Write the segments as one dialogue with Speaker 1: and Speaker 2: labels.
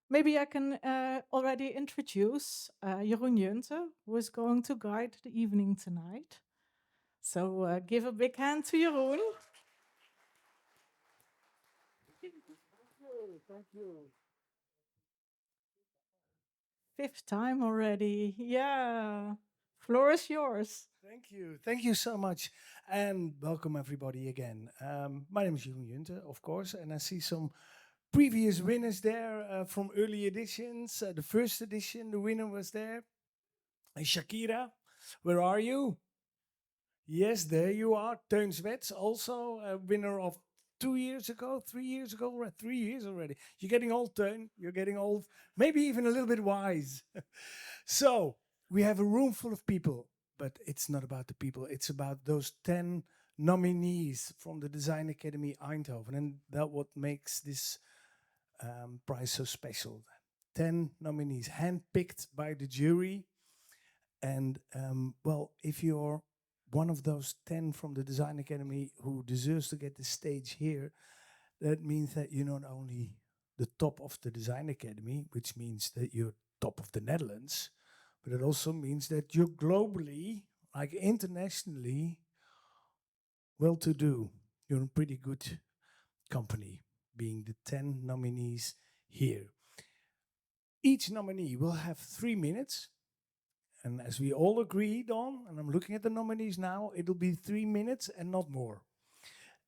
Speaker 1: Maybe I can already introduce Jeroen Junte, who is going to guide the evening tonight. So give a big hand to Jeroen.
Speaker 2: Thank you.
Speaker 1: Fifth time already. Yeah. Floor is yours.
Speaker 2: Thank you. Thank you so much. And welcome everybody again. My name is Jeroen Junte, of course, and I see some previous winners there from early editions. The first edition, the winner was there. And Shakira, where are you? Yes, there you are. Teun Zwiers, also a winner of 2 years ago, 3 years ago, 3 years already. You're getting old, Teun. You're getting old, maybe even a little bit wise. So we have a room full of people, but it's not about the people. It's about those 10 nominees from the Design Academy Eindhoven. And that what makes this prize so special. 10 nominees, handpicked by the jury. And well, if you're one of those 10 from the Design Academy who deserves to get the stage here, that means that you're not only the top of the Design Academy, which means that you're top of the Netherlands, but it also means that you're globally, like internationally, well to do. You're in pretty good company, being the 10 nominees here. Each nominee will have 3 minutes. And as we all agreed on, and I'm looking at the nominees now, it'll be 3 minutes and not more.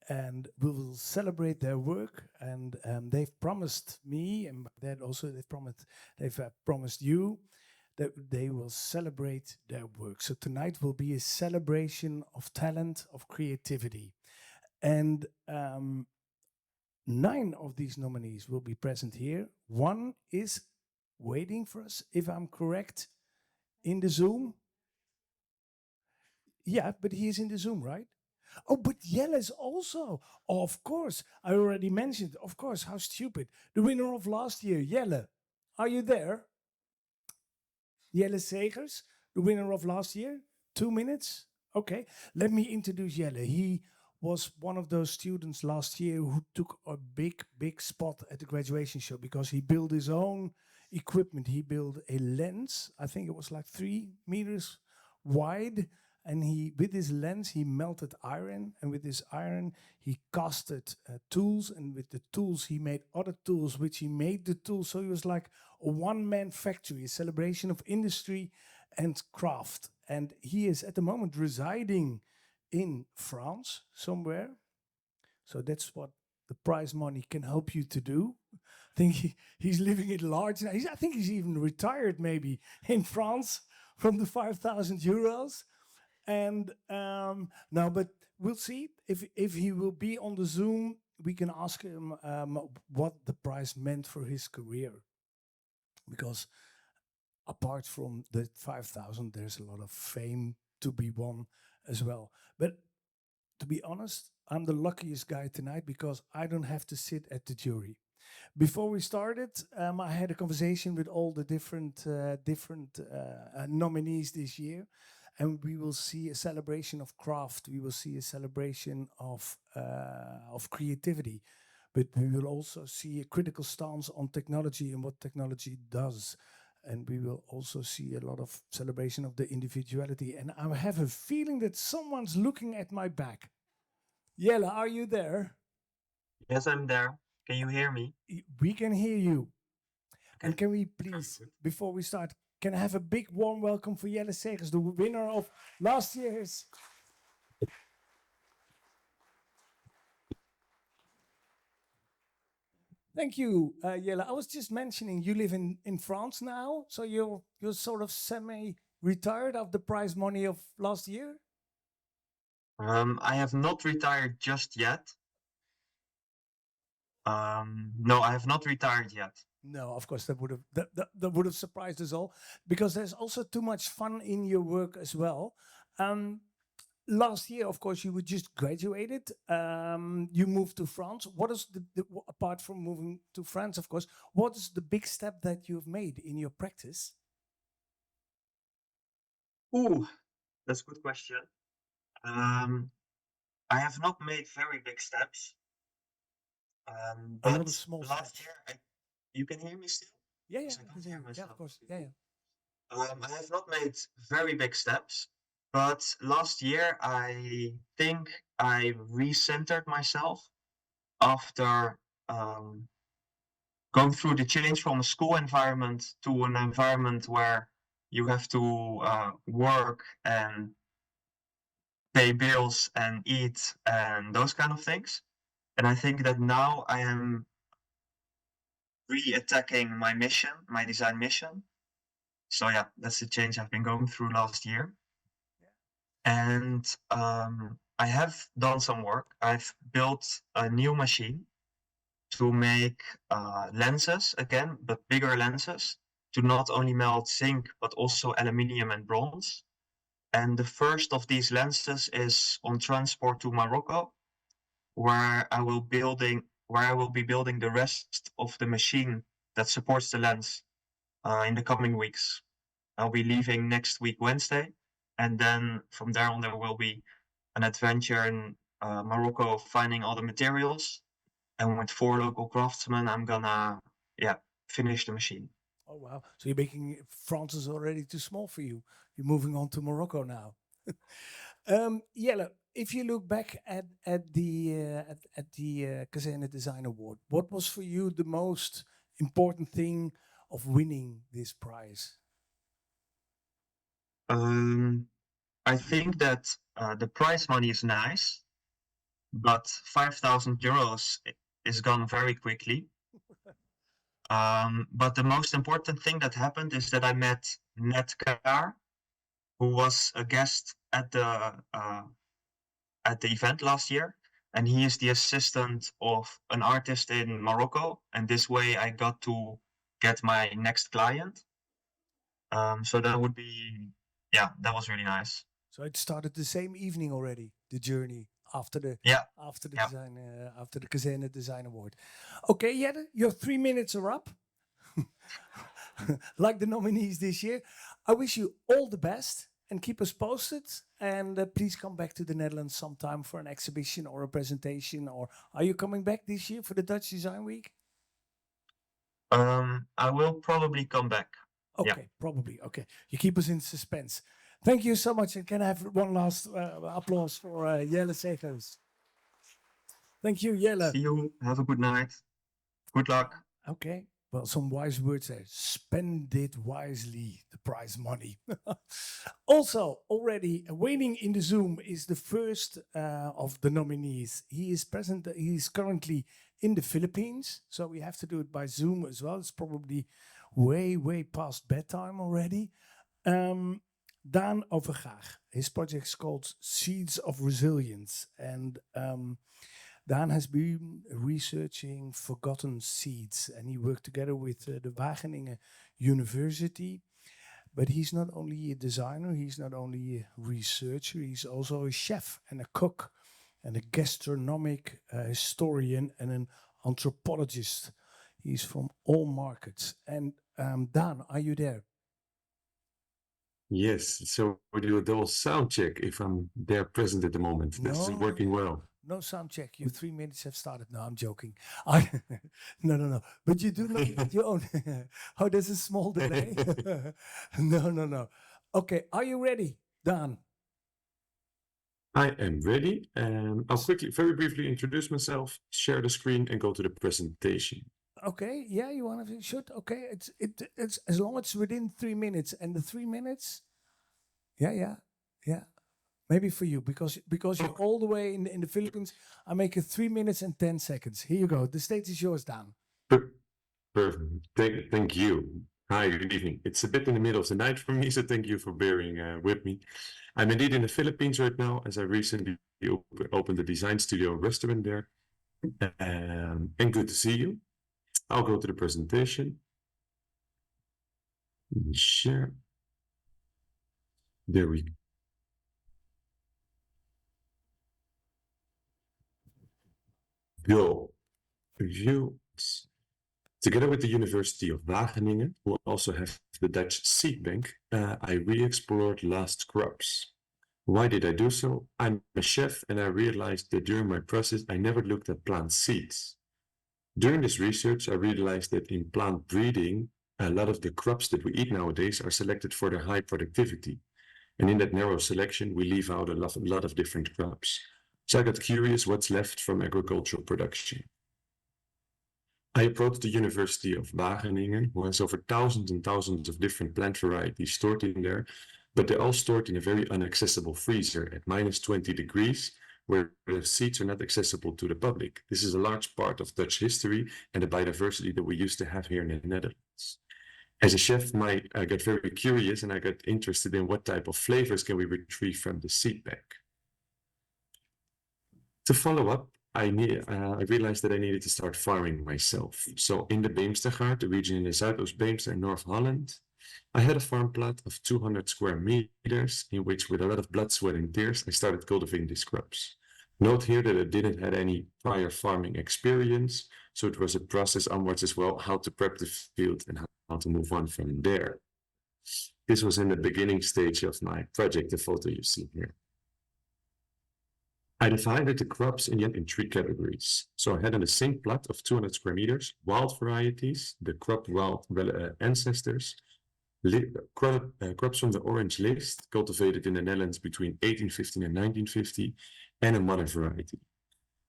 Speaker 2: And we will celebrate their work. And they've promised me, and by that also they've promised you that they will celebrate their work. So tonight will be a celebration of talent, of creativity. And 9 of these nominees will be present here. One is waiting for us, if I'm correct, in the Zoom. Yeah, but he is in the Zoom, right? Oh, but Jelle is also. Of course, I already mentioned. Of course, how stupid. The winner of last year, Jelle. Are you there? Jelle Segers, the winner of last year. 2 minutes. Okay, let me introduce Jelle. He was one of those students last year who took a big, big spot at the graduation show because he built his own equipment. He built a lens. I think it was like 3 meters wide, and he, with his lens, he melted iron, and with his iron he casted tools, and with the tools he made other tools, which he made the tools. So he was like a one-man factory, a celebration of industry and craft. And he is at the moment residing in France somewhere. So that's what the prize money can help you to do. I think he's living it large now. I think he's even retired maybe in France from the 5,000 euros. And now, but we'll see if he will be on the Zoom. We can ask him what the prize meant for his career, because apart from the 5,000, there's a lot of fame to be won as well. But to be honest, I'm the luckiest guy tonight because I don't have to sit at the jury. Before we started, I had a conversation with all the different nominees this year, and we will see a celebration of craft. We will see a celebration of creativity, but we will also see a critical stance on technology and what technology does. And we will also see a lot of celebration of the individuality. And I have a feeling that someone's looking at my back. Jelle, are you there?
Speaker 3: Yes, I'm there. Can you hear me?
Speaker 2: We can hear you. And
Speaker 3: Okay.
Speaker 2: can we please, before we start, can I have a big warm welcome for Jelle Segers, the winner of last year's. Thank you, Jelle. I was just mentioning you live in France now, so you're sort of semi-retired of the prize money of last year.
Speaker 3: I have not retired just yet. No, I have not retired yet.
Speaker 2: No, of course that would have surprised us all, because there's also too much fun in your work as well. Last year, of course, you were just graduated. You moved to France. What is apart from moving to France, of course, what is the big step that you've made in your practice?
Speaker 3: Ooh, that's a good question. I have not made very big steps.
Speaker 2: A lot
Speaker 3: But
Speaker 2: of small
Speaker 3: last
Speaker 2: steps.
Speaker 3: year, you can hear me still?
Speaker 2: Yeah,
Speaker 3: Because I can't hear
Speaker 2: yeah, of
Speaker 3: myself.
Speaker 2: course. Yeah, yeah.
Speaker 3: I have not made very big steps, but last year I think I recentered myself after um, going through the change from a school environment to an environment where you have to work and pay bills and eat and those kind of things. And I think that now I am re-attacking my mission, my design mission. So yeah, that's the change I've been going through last year. And I have done some work. I've built a new machine to make lenses again, but bigger lenses to not only melt zinc, but also aluminium and bronze. And the first of these lenses is on transport to Morocco, where I will be building the rest of the machine that supports the lens in the coming weeks. I'll be leaving next week, Wednesday, and then from there on there will be an adventure in Morocco finding all the materials. And with 4 local craftsmen, I'm gonna finish the machine.
Speaker 2: Oh wow! So you're making France is already too small for you. You're moving on to Morocco now. Jelle, if you look back at the Kazerne Design Award, what was for you the most important thing of winning this prize?
Speaker 3: I think that the prize money is nice, but 5,000 euros is gone very quickly. But the most important thing that happened is that I met Net Kaar, who was a guest at the event last year, and he is the assistant of an artist in Morocco. And this way, I got to get my next client. So that was really nice.
Speaker 2: So it started the same evening already. The journey after the
Speaker 3: Yeah,
Speaker 2: design after the Kazerne Design Award. Okay, Jelle, your 3 minutes are up. Like the nominees this year. I wish you all the best and keep us posted. And please come back to the Netherlands sometime for an exhibition or a presentation. Or are you coming back this year for the Dutch Design Week?
Speaker 3: I will probably come back.
Speaker 2: Okay,
Speaker 3: Yeah.
Speaker 2: probably. Okay, you keep us in suspense. Thank you so much. And can I have one last applause for Jelle Segers? Thank you, Jelle.
Speaker 3: See you. Have a good night. Good luck.
Speaker 2: Okay. Well, some wise words there. Spend it wisely, the prize money. Also, already waiting in the Zoom is the first of the nominees. He is present. He is currently in the Philippines, so we have to do it by Zoom as well. It's probably way past bedtime already. Daan Overgaag. His project is called Seeds of Resilience, and Daan has been researching forgotten seeds, and he worked together with the Wageningen University. But he's not only a designer, he's not only a researcher, he's also a chef and a cook and a gastronomic historian and an anthropologist. He's from all markets. And Daan, are you there?
Speaker 4: Yes, so we do a double sound check if I'm there present at the moment. This is working well.
Speaker 2: No sound check. Your 3 minutes have started. No, I'm joking. No. But you do not your own. Oh, there's a small delay. No. Okay, are you ready, Daan?
Speaker 4: I am ready. I'll quickly, very briefly introduce myself, share the screen, and go to the presentation.
Speaker 2: Okay, yeah, you want to shoot? Okay, it's as long as it's within 3 minutes, and the 3 minutes. Yeah. Maybe for you because you're all the way in the Philippines. I make it 3 minutes and 10 seconds. Here you go. The stage is yours, Daan.
Speaker 4: Perfect. Thank you. Hi, good evening. It's a bit in the middle of the night for me, so thank you for bearing with me. I'm indeed in the Philippines right now, as I recently opened a design studio and restaurant there. And good to see you. I'll go to the presentation. Share. There we go. Review. Together with the University of Wageningen, who also have the Dutch seed bank, I re-explored last crops. Why did I do so? I'm a chef and I realized that during my process I never looked at plant seeds. During this research I realized that in plant breeding a lot of the crops that we eat nowadays are selected for their high productivity. And in that narrow selection, we leave out a lot of different crops. So I got curious what's left from agricultural production. I approached the University of Wageningen, who has over thousands and thousands of different plant varieties stored in there, but they're all stored in a very inaccessible freezer at minus 20 degrees, where the seeds are not accessible to the public. This is a large part of Dutch history and the biodiversity that we used to have here in the Netherlands. As a chef, I got very curious and I got interested in what type of flavors can we retrieve from the seed bank. To follow up, I realized that I needed to start farming myself. So in the Beemstergaard, the region in the Zuidoost-Beemster in North Holland, I had a farm plot of 200 square meters in which, with a lot of blood, sweat and tears, I started cultivating these crops. Note here that I didn't have any prior farming experience, so it was a process onwards as well, how to prep the field and how to move on from there. This was in the beginning stage of my project, the photo you see here. I divided the crops in 3 categories. So I had on the same plot of 200 square meters, wild varieties, the crop wild ancestors, crops from the orange list, cultivated in the Netherlands between 1815 and 1950, and a modern variety.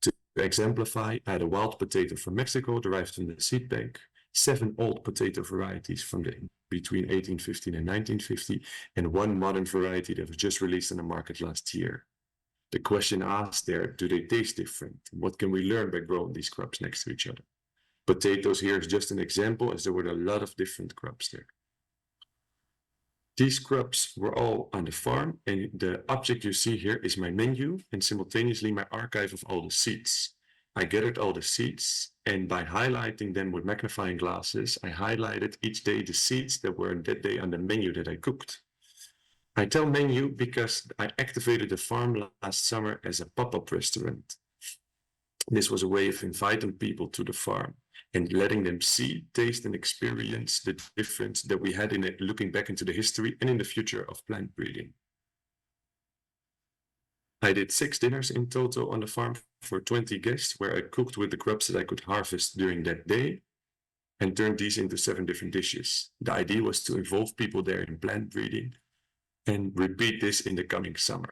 Speaker 4: To exemplify, I had a wild potato from Mexico derived from the seed bank, 7 old potato varieties from between 1815 and 1950, and 1 modern variety that was just released on the market last year. The question asked there, do they taste different? What can we learn by growing these crops next to each other? Potatoes here is just an example, as there were a lot of different crops there. These crops were all on the farm, and the object you see here is my menu and simultaneously my archive of all the seeds. I gathered all the seeds, and by highlighting them with magnifying glasses, I highlighted each day the seeds that were that day on the menu that I cooked. I tell menu because I activated the farm last summer as a pop-up restaurant. This was a way of inviting people to the farm and letting them see, taste, and experience the difference that we had in it, looking back into the history and in the future of plant breeding. I did 6 dinners in total on the farm for 20 guests, where I cooked with the crops that I could harvest during that day and turned these into 7 different dishes. The idea was to involve people there in plant breeding and repeat this in the coming summer.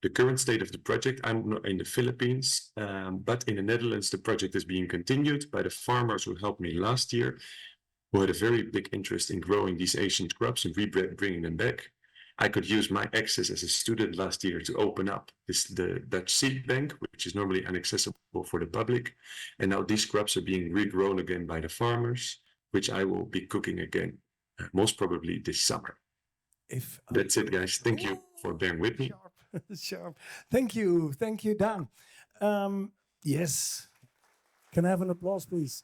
Speaker 4: The current state of the project, I'm in the Philippines, but in the Netherlands, the project is being continued by the farmers who helped me last year, who had a very big interest in growing these ancient crops and bringing them back. I could use my access as a student last year to open up the Dutch seed bank, which is normally inaccessible for the public. And now these crops are being regrown again by the farmers, which I will be cooking again, most probably this summer. That's it, guys. Thank you for bearing with me.
Speaker 2: Sharp. Thank you, Daan. Yes. Can I have an applause, please?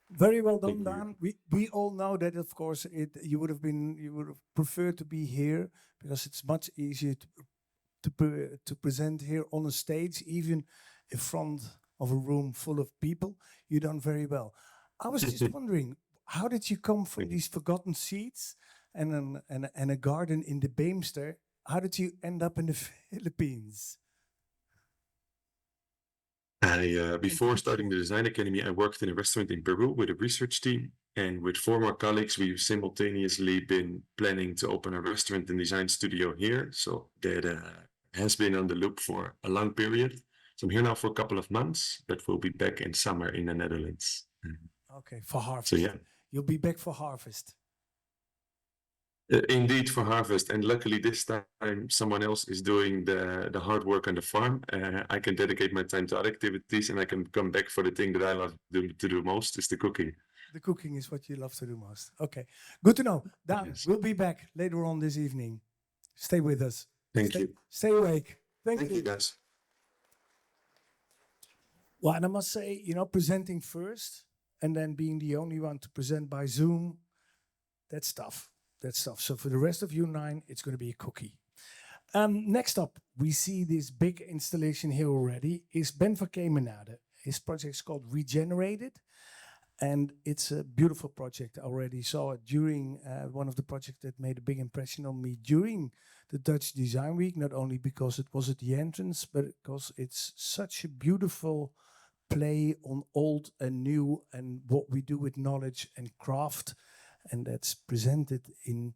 Speaker 2: Very well done, Daan. We all know that, of course, you would have preferred to be here because it's much easier to present here on a stage, even in front of a room full of people. You've done very well. I was just wondering, how did you come from these forgotten seeds and a garden in the Beemster? How did you end up in the Philippines?
Speaker 4: Before starting the Design Academy, I worked in a restaurant in Peru with a research team. And with 4 more colleagues, we've simultaneously been planning to open a restaurant and design studio here. So that has been on the loop for a long period. So I'm here now for a couple of months, but we'll be back in summer in the Netherlands.
Speaker 2: Okay, for harvest.
Speaker 4: So yeah.
Speaker 2: You'll be back for harvest.
Speaker 4: Indeed, for harvest, and luckily this time someone else is doing the hard work on the farm. I can dedicate my time to other activities, and I can come back for the thing that I love to do most, is the cooking.
Speaker 2: The cooking is what you love to do most. Okay, good to know. Daan,
Speaker 4: Yes.
Speaker 2: We'll be back later on this evening. Stay with us.
Speaker 4: Thank you.
Speaker 2: Stay awake. Thank
Speaker 4: Thank
Speaker 2: you.
Speaker 4: you, guys.
Speaker 2: Well, and I must say, presenting first and then being the only one to present by Zoom, that's tough. So for the rest of you 9, it's going to be a cookie. Next up, we see this big installation here already, is Ben van Kemenade. His project is called Regenerated, and it's a beautiful project. I already saw it during one of the projects that made a big impression on me during the Dutch Design Week, not only because it was at the entrance, but because it's such a beautiful play on old and new and what we do with knowledge and craft. And that's presented in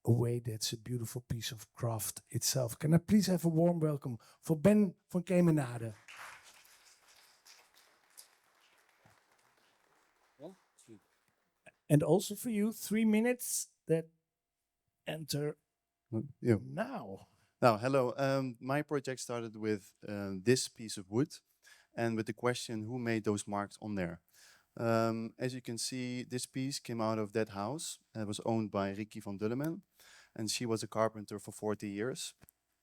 Speaker 2: a way that's a beautiful piece of craft itself. Can I please have a warm welcome for Ben van Kemenade? And also for you, 3 minutes that enter
Speaker 5: Yeah.
Speaker 2: now.
Speaker 5: Now, hello. My project started with this piece of wood and with the question, who made those marks on there? As you can see, this piece came out of that house. It was owned by Ricky van Dullemen, and she was a carpenter for 40 years.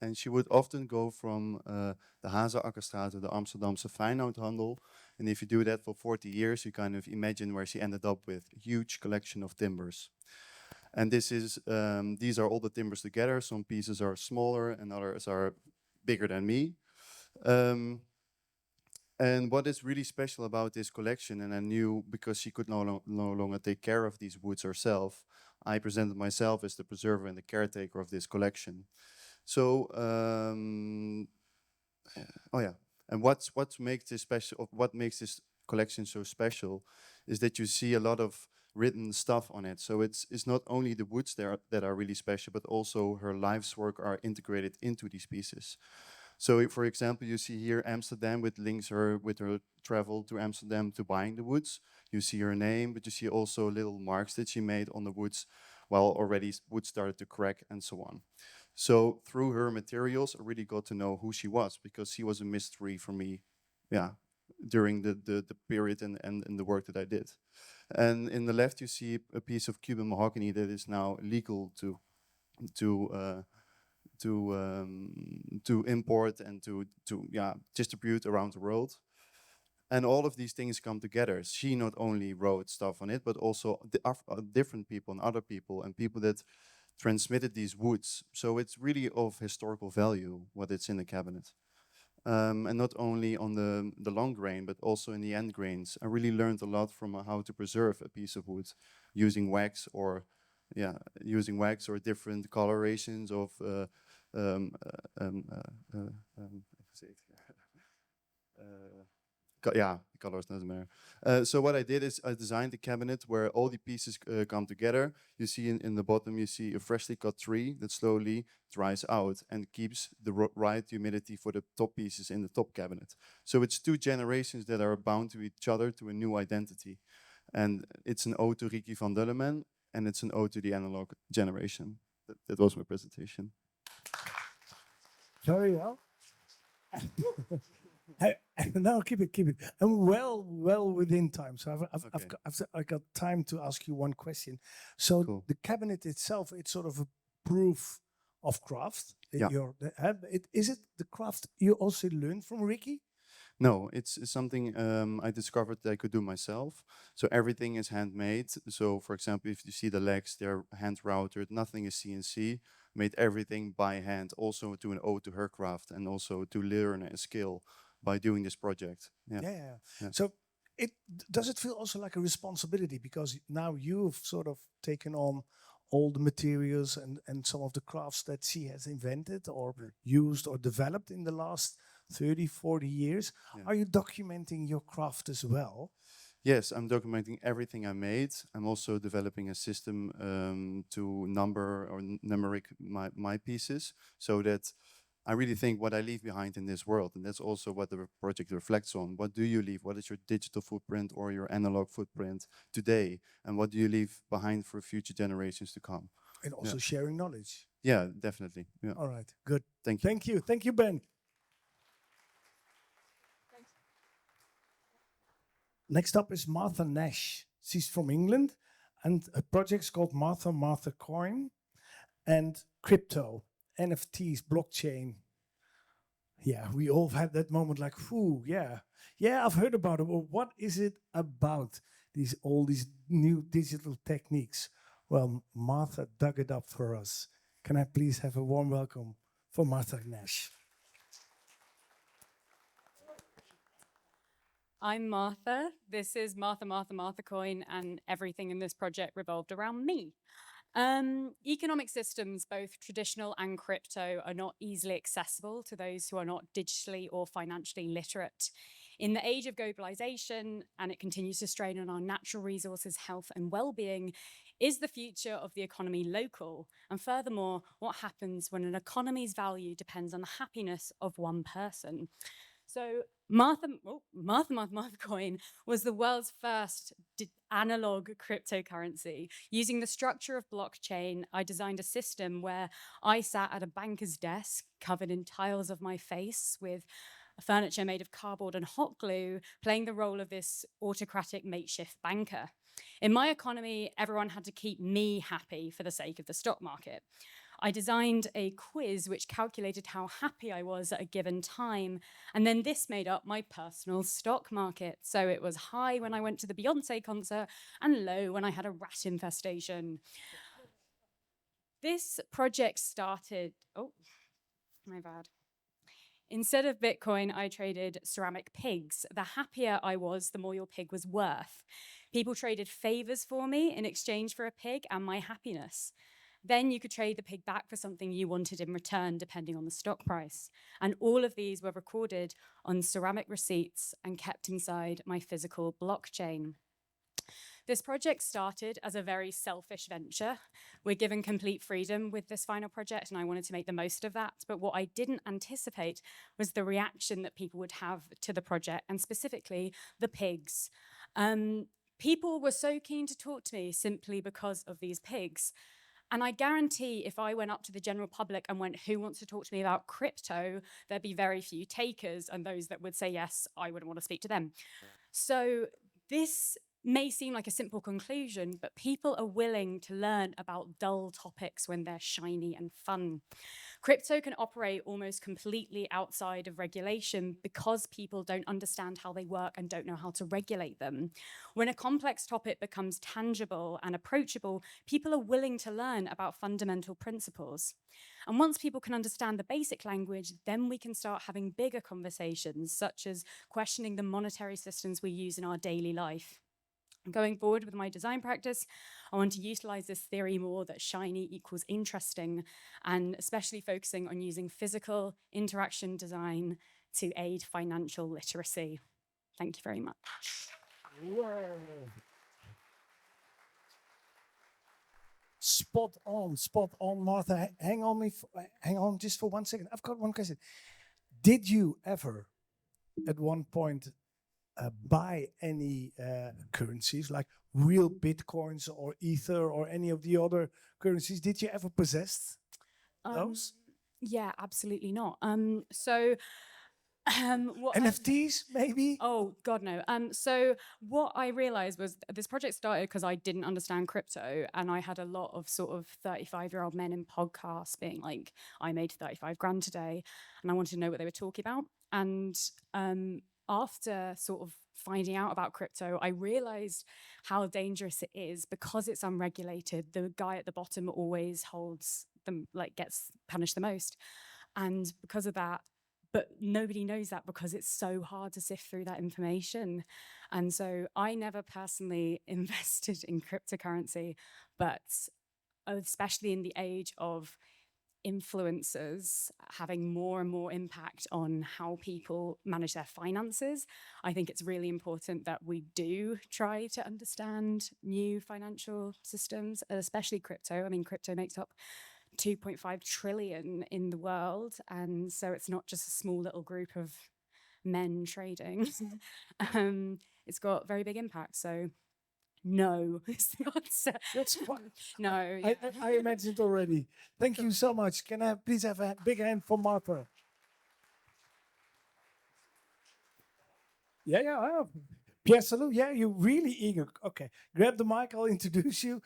Speaker 5: And she would often go from the Hazenakkerstraat to the Amsterdamse Feyenoordhandel. And if you do that for 40 years, you kind of imagine where she ended up with a huge collection of timbers. And these are all the timbers together. Some pieces are smaller and others are bigger than me. And what is really special about this collection, and I knew because she could no longer take care of these woods herself, I presented myself as the preserver and the caretaker of this collection. So, oh yeah, and what makes this special? What makes this collection so special is that you see a lot of written stuff on it. So it's not only the woods that are really special, but also her life's work are integrated into these pieces. So, for example, you see here Amsterdam, which links her with her travel to Amsterdam to buying the woods. You see her name, but you see also little marks that she made on the woods while already wood started to crack and so on. So through her materials, I really got to know who she was, because she was a mystery for me, yeah, during the period and the work that I did. And in the left, you see a piece of Cuban mahogany that is now legal to import and to distribute around the world. And all of these things come together. She not only wrote stuff on it, but also different people and other people and people that transmitted these woods. So it's really of historical value what it's in the cabinet. And not only on the long grain, but also in the end grains. I really learned a lot from how to preserve a piece of wood using wax or different colorations of colors doesn't matter. So what I did is I designed the cabinet where all the pieces come together. You see in the bottom, you see a freshly cut tree that slowly dries out and keeps the right humidity for the top pieces in the top cabinet. So it's 2 generations that are bound to each other to a new identity. And it's an ode to Ricky van Dullemen, and it's an ode to the analog generation. That was my presentation.
Speaker 2: Very well. No, keep it. I'm well within time. So I've got time to ask you one question. So
Speaker 5: Cool.
Speaker 2: the cabinet itself, it's sort of a proof of craft.
Speaker 5: Yeah.
Speaker 2: Is it the craft you also learned from Ricky?
Speaker 5: No, it's something I discovered that I could do myself. So everything is handmade. So for example, if you see the legs, they're hand routed. Nothing is CNC. Made everything by hand. Also to an ode to her craft and also to learn a skill by doing this project.
Speaker 2: Yeah. So does it feel also like a responsibility, because now you've sort of taken on all the materials and some of the crafts that she has invented or used or developed in the last 30, 40 years.
Speaker 5: Yeah.
Speaker 2: Are you documenting your craft as well?
Speaker 5: Yes, I'm documenting everything I made. I'm also developing a system to number or numeric my pieces, so that I really think what I leave behind in this world, and that's also what the project reflects on. What do you leave? What is your digital footprint or your analog footprint today? And what do you leave behind for future generations to come?
Speaker 2: And also sharing knowledge.
Speaker 5: Yeah, definitely. Yeah.
Speaker 2: All right, good.
Speaker 5: Thank you.
Speaker 2: Thank you. Thank you, Ben. Next up is Martha Nash. She's from England, and her project's called Martha Coin and crypto, NFTs, blockchain. Yeah, we all have had that moment like, whew, yeah, I've heard about it. Well, what is it about, all these new digital techniques? Well, Martha dug it up for us. Can I please have a warm welcome for Martha Nash?
Speaker 6: I'm Martha. This is Martha Coin, and everything in this project revolved around me. Economic systems, both traditional and crypto, are not easily accessible to those who are not digitally or financially literate. In the age of globalization, and it continues to strain on our natural resources, health and well-being, is the future of the economy local? And furthermore, what happens when an economy's value depends on the happiness of one person? So Martha Coin was the world's first analog cryptocurrency. Using the structure of blockchain, I designed a system where I sat at a banker's desk covered in tiles of my face with furniture made of cardboard and hot glue, playing the role of this autocratic makeshift banker. In my economy, everyone had to keep me happy for the sake of the stock market. I designed a quiz which calculated how happy I was at a given time, and then this made up my personal stock market. So it was high when I went to the Beyonce concert and low when I had a rat infestation. This project started, oh, my bad. Instead of Bitcoin, I traded ceramic pigs. The happier I was, the more your pig was worth. People traded favors for me in exchange for a pig and my happiness. Then you could trade the pig back for something you wanted in return, depending on the stock price. And all of these were recorded on ceramic receipts and kept inside my physical blockchain. This project started as a very selfish venture. We're given complete freedom with this final project, and I wanted to make the most of that. But what I didn't anticipate was the reaction that people would have to the project, and specifically the pigs. People were so keen to talk to me simply because of these pigs. And I guarantee if I went up to the general public and went, who wants to talk to me about crypto, there'd be very few takers, and those that would say yes, I wouldn't want to speak to them. So this may seem like a simple conclusion, but people are willing to learn about dull topics when they're shiny and fun. Crypto can operate almost completely outside of regulation because people don't understand how they work and don't know how to regulate them. When a complex topic becomes tangible and approachable, people are willing to learn about fundamental principles. And once people can understand the basic language, then we can start having bigger conversations, such as questioning the monetary systems we use in our daily life. Going forward with my design practice, I want to utilize this theory more that shiny equals interesting, and especially focusing on using physical interaction design to aid financial literacy. Thank you very much.
Speaker 2: Whoa. Spot on, Martha. Hang on just for 1 second. I've got one question. Did you ever, at one point, buy any currencies like real bitcoins or ether or any of the other currencies? Did you ever possess those?
Speaker 6: Yeah, absolutely not. What
Speaker 2: NFTs maybe?
Speaker 6: Oh God, no. So what I realized was this project started because I didn't understand crypto, and I had a lot of sort of 35-year-old men in podcasts being like, I made 35 grand today, and I wanted to know what they were talking about. And after sort of finding out about crypto, I realized how dangerous it is because it's unregulated. The guy at the bottom always holds them, like gets punished the most. And because of that, but nobody knows that because it's so hard to sift through that information. And so I never personally invested in cryptocurrency, but especially in the age of influencers having more and more impact on how people manage their finances, I think it's really important that we do try to understand new financial systems, especially crypto. I mean, crypto makes up 2.5 trillion in the world, and so it's not just a small little group of men trading. It's got very big impact. So no is the answer.
Speaker 2: That's fine.
Speaker 6: No. Yeah.
Speaker 2: I imagined already. Thank you so much. Can I please have a big hand for Martha? Yeah. Pierre, Salaün, yeah, you're really eager. Okay, grab the mic, I'll introduce you.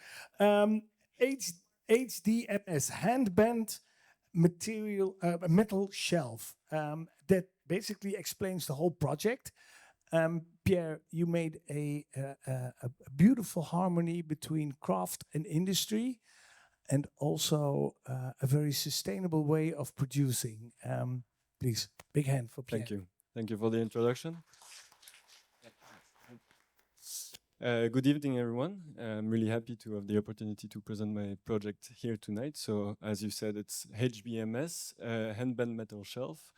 Speaker 2: HDMS, hand-bent material, metal shelf. That basically explains the whole project. Pierre, you made a beautiful harmony between craft and industry, and also a very sustainable way of producing. Please, big hand for Pierre.
Speaker 7: Thank you. Thank you for the introduction. Good evening, everyone. I'm really happy to have the opportunity to present my project here tonight. So, as you said, it's HBMS, hand-bent metal shelf.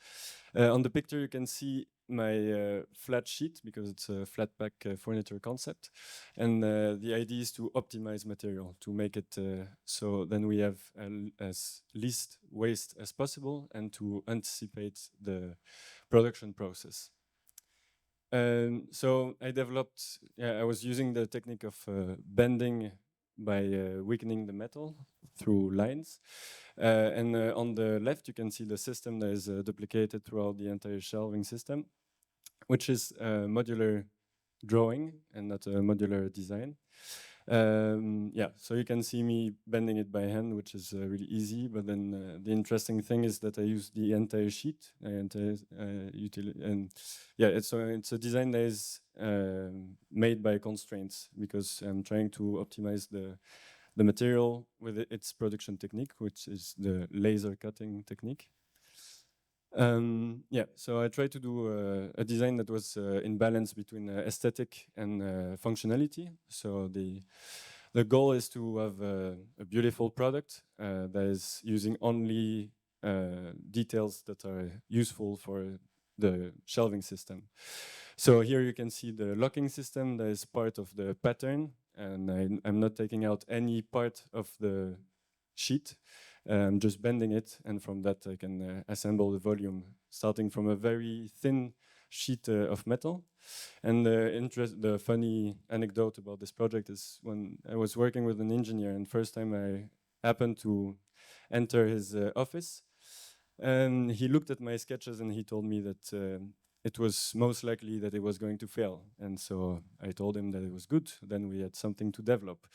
Speaker 7: On the picture, you can see my flat sheet because it's a flat pack furniture concept, and the idea is to optimize material to make it so then we have as least waste as possible and to anticipate the production process. So I developed, I was using the technique of bending by weakening the metal through lines. And on the left, you can see the system that is duplicated throughout the entire shelving system, which is a modular drawing and not a modular design. Yeah, so you can see me bending it by hand, which is really easy. But then the interesting thing is that I use the entire sheet, and yeah, it's a design that is made by constraints because I'm trying to optimize the material with its production technique, which is the laser cutting technique. Yeah, so I tried to do a design that was in balance between aesthetic and functionality. So the goal is to have a beautiful product that is using only details that are useful for the shelving system. So here you can see the locking system that is part of the pattern, and I'm not taking out any part of the sheet. I'm just bending it, and from that I can assemble the volume, starting from a very thin sheet of metal. And the funny anecdote about this project is when I was working with an engineer, and first time I happened to enter his office, and he looked at my sketches and he told me that it was most likely that it was going to fail. And so I told him that it was good. Then we had something to develop.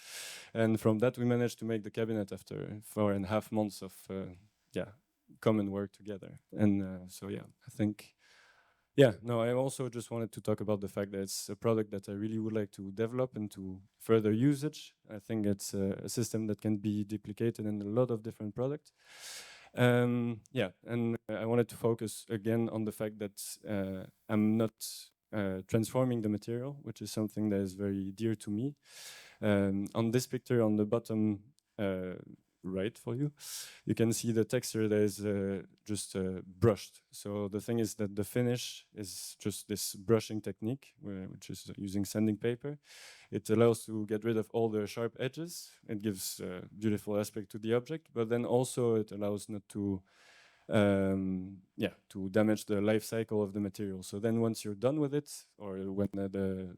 Speaker 7: And from that, we managed to make the cabinet after 4.5 months of common work together. And so, yeah, I think, I also just wanted to talk about the fact that it's a product that I really would like to develop and to further usage. I think it's a system that can be duplicated in a lot of different products. And I wanted to focus again on the fact that I'm not transforming the material, which is something that is very dear to me. On this picture on the bottom right for you, you can see the texture that is just brushed. So the thing is that the finish is just this brushing technique, which is using sanding paper. It allows to get rid of all the sharp edges. It gives a beautiful aspect to the object, but then also it allows not to to damage the life cycle of the material. So then once you're done with it, or when the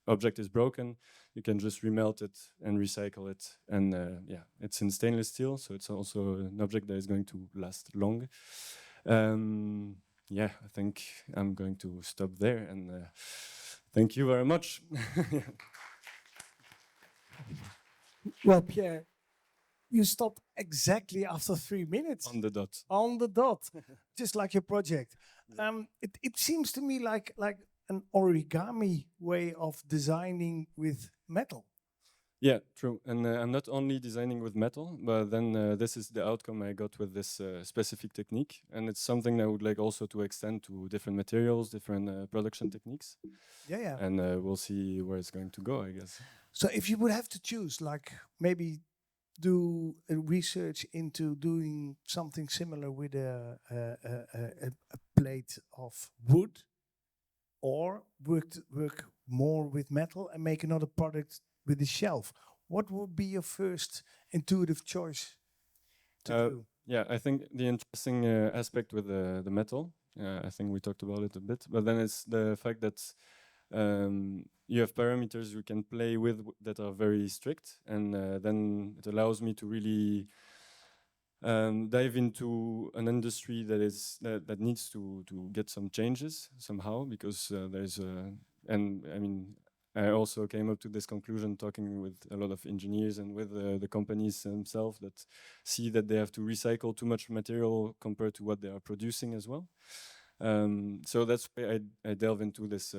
Speaker 7: object is broken, you can just remelt it and recycle it. And it's in stainless steel, so it's also an object that is going to last long. I think I'm going to stop there, and thank you very much.
Speaker 2: Well, Pierre, you stopped exactly after 3 minutes.
Speaker 7: On the dot.
Speaker 2: On the dot, just like your project. It seems to me like an origami way of designing with metal.
Speaker 7: Yeah, true. And I'm not only designing with metal, but then this is the outcome I got with this specific technique. And it's something I would like also to extend to different materials, different production techniques.
Speaker 2: Yeah.
Speaker 7: And we'll see where it's going to go, I guess.
Speaker 2: So if you would have to choose, like maybe do a research into doing something similar with a plate of wood, or work more with metal and make another product with the shelf, what would be your first intuitive choice to do?
Speaker 7: Yeah, I think the interesting aspect with the metal, I think we talked about it a bit, but then it's the fact that you have parameters you can play with that are very strict, and then it allows me to really dive into an industry that needs to get some changes somehow, because there's I also came up to this conclusion talking with a lot of engineers and with the companies themselves that see that they have to recycle too much material compared to what they are producing as well. So that's why I delve into this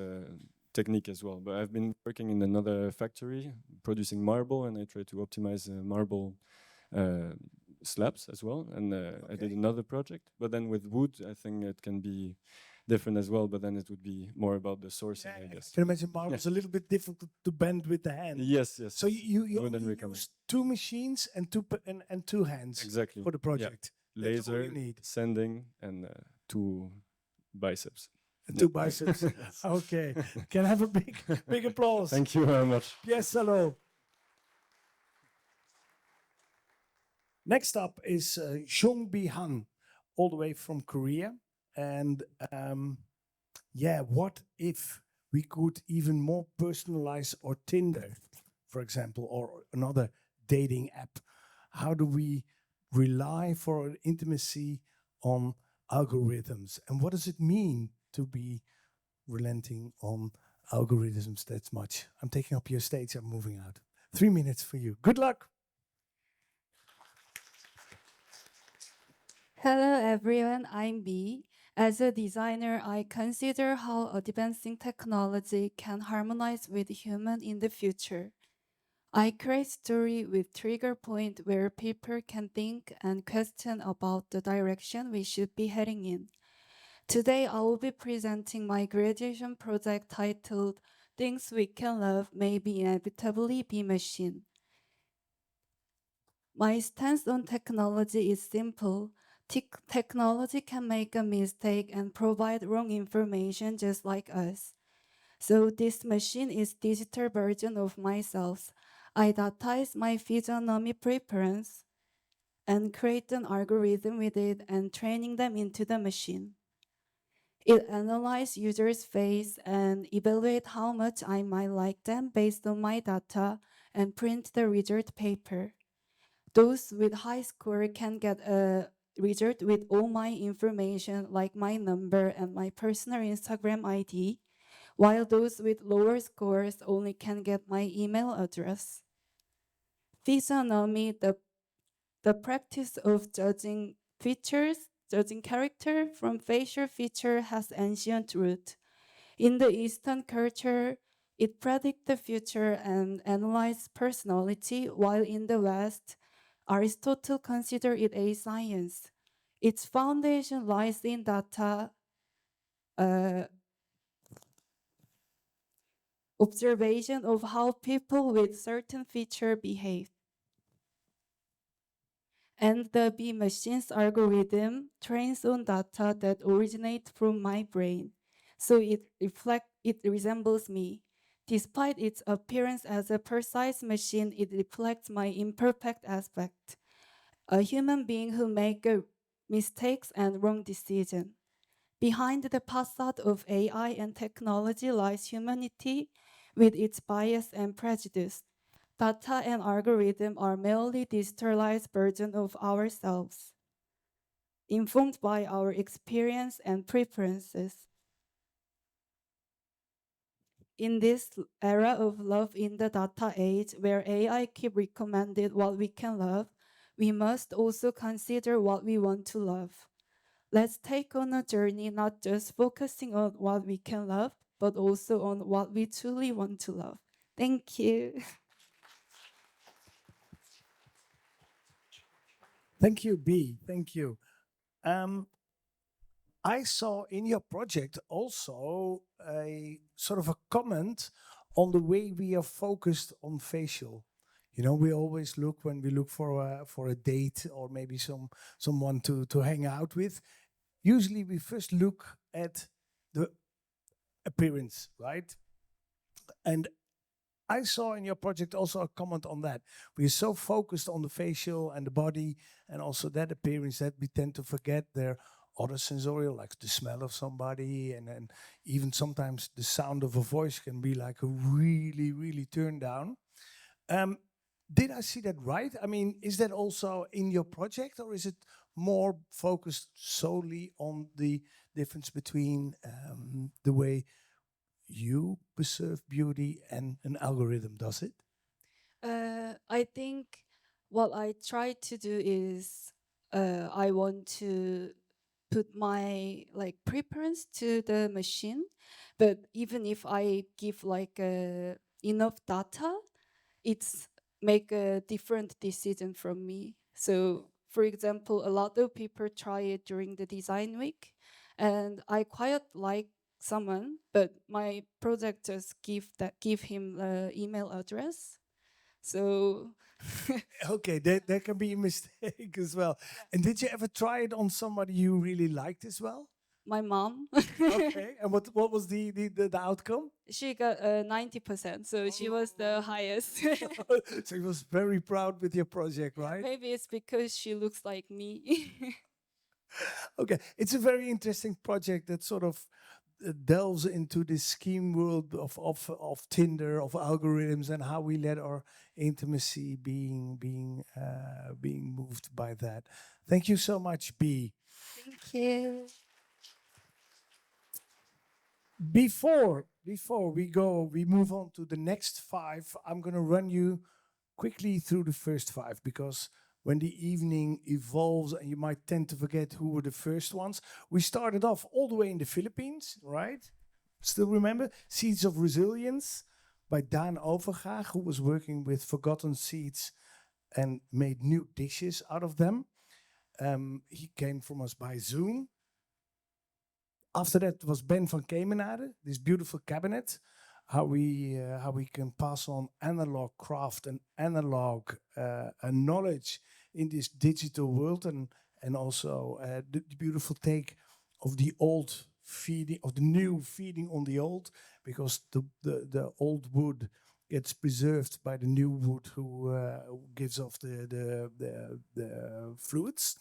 Speaker 7: technique as well. But I've been working in another factory producing marble, and I try to optimize marble slabs as well. And I did another project, but then with wood, I think it can be different as well, but then it would be more about the sourcing, I guess.
Speaker 2: I can imagine marble is a little bit difficult to bend with the hand.
Speaker 7: Yes.
Speaker 2: So you use 2 machines and two hands
Speaker 7: exactly
Speaker 2: for the project.
Speaker 7: Laser, sanding, and 2 biceps.
Speaker 2: Two biceps. Okay. Can I have a big applause?
Speaker 7: Thank you very much.
Speaker 2: Yes, hello. Next up is Seungbee all the way from Korea. And what if we could even more personalize our Tinder, for example, or another dating app? How do we rely for our intimacy on algorithms? And what does it mean to be relenting on algorithms that much? I'm taking up your stage. I'm moving out. 3 minutes for you. Good luck.
Speaker 8: Hello everyone, I'm Bee. As a designer, I consider how advancing technology can harmonize with human in the future. I create story with trigger point where people can think and question about the direction we should be heading in. Today, I will be presenting my graduation project titled Things We Can Love May Be Inevitably Be Machine. My stance on technology is simple. Technology can make a mistake and provide wrong information just like us. So this machine is digital version of myself. I datize my physiognomy preference and create an algorithm with it and training them into the machine. It analyzes users' face and evaluate how much I might like them based on my data and print the result paper. Those with high score can get a result with all my information like my number and my personal Instagram ID, while those with lower scores only can get my email address. Physiognomy, the practice of judging features, judging character from facial feature has ancient root. In the Eastern culture, it predicts the future and analyzes personality, while in the West, Aristotle considered it a science. Its foundation lies in data observation of how people with certain feature behave. And the B machine's algorithm trains on data that originate from my brain, so it resembles me. Despite its appearance as a precise machine, it reflects my imperfect aspect, a human being who makes mistakes and wrong decisions. Behind the facade of AI and technology lies humanity with its bias and prejudice. Data and algorithm are merely digitalized version of ourselves, informed by our experience and preferences. In this era of love in the data age, where AI keep recommended what we can love, we must also consider what we want to love. Let's take on a journey not just focusing on what we can love, but also on what we truly want to love. Thank you.
Speaker 2: Thank you, B. Thank you. I saw in your project also a sort of a comment on the way we are focused on facial. You know, we always look when we look for a date or maybe someone to hang out with. Usually, we first look at the appearance, right? And I saw in your project also a comment on that. We're so focused on the facial and the body and also that appearance that we tend to forget their other sensorial, like the smell of somebody, and even sometimes the sound of a voice can be like a really, really turn down. Did I see that right? I mean, is that also in your project, or is it more focused solely on the difference between the way you preserve beauty and an algorithm does it?
Speaker 8: I think what I try to do is I want to put my like preference to the machine, but even if I give like enough data, it's make a different decision from me. So for example, a lot of people try it during the design week, and I quite like someone, but my project just give him the email address. So
Speaker 2: Okay, that can be a mistake as well. And did you ever try it on somebody you really liked as well?
Speaker 8: my mom.
Speaker 2: Okay, and what was the outcome?
Speaker 8: She got 90%, so she was the highest.
Speaker 2: So he was very proud with your project, right?
Speaker 8: Maybe it's because she looks like me.
Speaker 2: Okay, it's a very interesting project that sort of delves into this scheme world of Tinder, of algorithms, and how we let our intimacy being moved by that. Thank you so much, B.
Speaker 8: Thank you.
Speaker 2: Before we move on to the next 5, I'm gonna run you quickly through the first 5 because when the evening evolves and you might tend to forget who were the first ones. We started off all the way in the Philippines, right? Still remember? Seeds of Resilience by Daan Overgaag, who was working with forgotten seeds and made new dishes out of them. He came from us by Zoom. After that was Ben van Kemenade, this beautiful cabinet, how we can pass on analog craft and analog knowledge in this digital world, and also the beautiful take of the old feeding, of the new feeding on the old, because the old wood gets preserved by the new wood who gives off the fluids.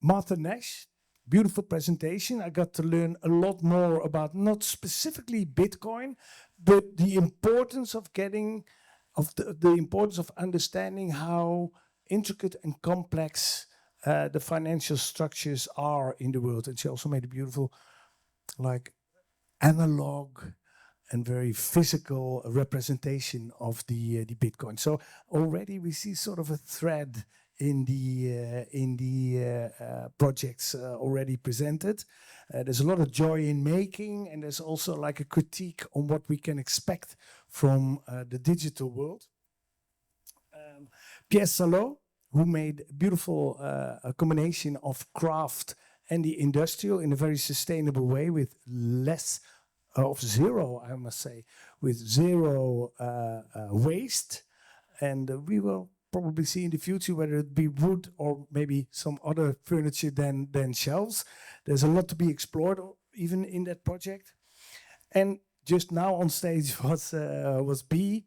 Speaker 2: Martha Nash, beautiful presentation. I got to learn a lot more about not specifically Bitcoin, but the importance of the importance of understanding how intricate and complex the financial structures are in the world. And she also made a beautiful, like, analog and very physical representation of the Bitcoin. So already we see sort of a thread in the projects already presented. There's a lot of joy in making, and there's also like a critique on what we can expect from the digital world. Pierre, who made a beautiful combination of craft and the industrial in a very sustainable way with less of zero, I must say, with zero waste. And we will probably see in the future whether it be wood or maybe some other furniture than shelves. There's a lot to be explored even in that project. And just now on stage was B,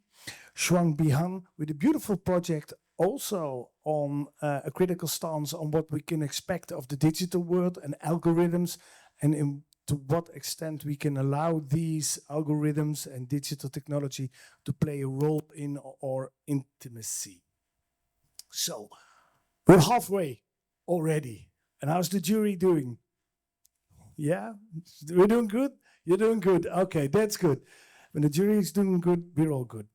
Speaker 2: Seungbee Han, with a beautiful project also on a critical stance on what we can expect of the digital world and algorithms, and to what extent we can allow these algorithms and digital technology to play a role in our intimacy. So we're halfway already. And how's the jury doing? Yeah, we're doing good? You're doing good. Okay, that's good. When the jury is doing good, we're all good.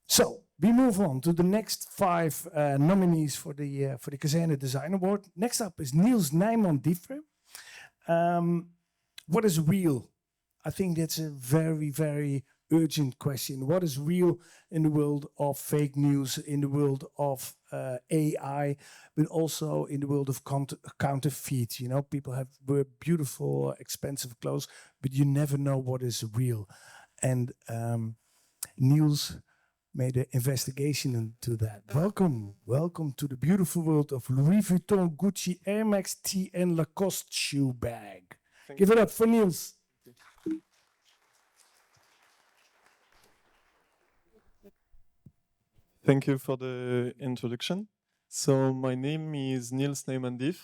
Speaker 2: So we move on to the next 5 nominees for the Kazerne Design Award. Next up is Niels Nijman. What is real? I think that's a very, very urgent question. What is real in the world of fake news, in the world of AI, but also in the world of counterfeit? You know, people wear beautiful, expensive clothes, but you never know what is real. And Niels made an investigation into that. Welcome to the beautiful world of Louis Vuitton, Gucci, Air Max, T, and Lacoste shoe bag. Give it up for Niels.
Speaker 9: Thank you for the introduction. So my name is Niels Nijman,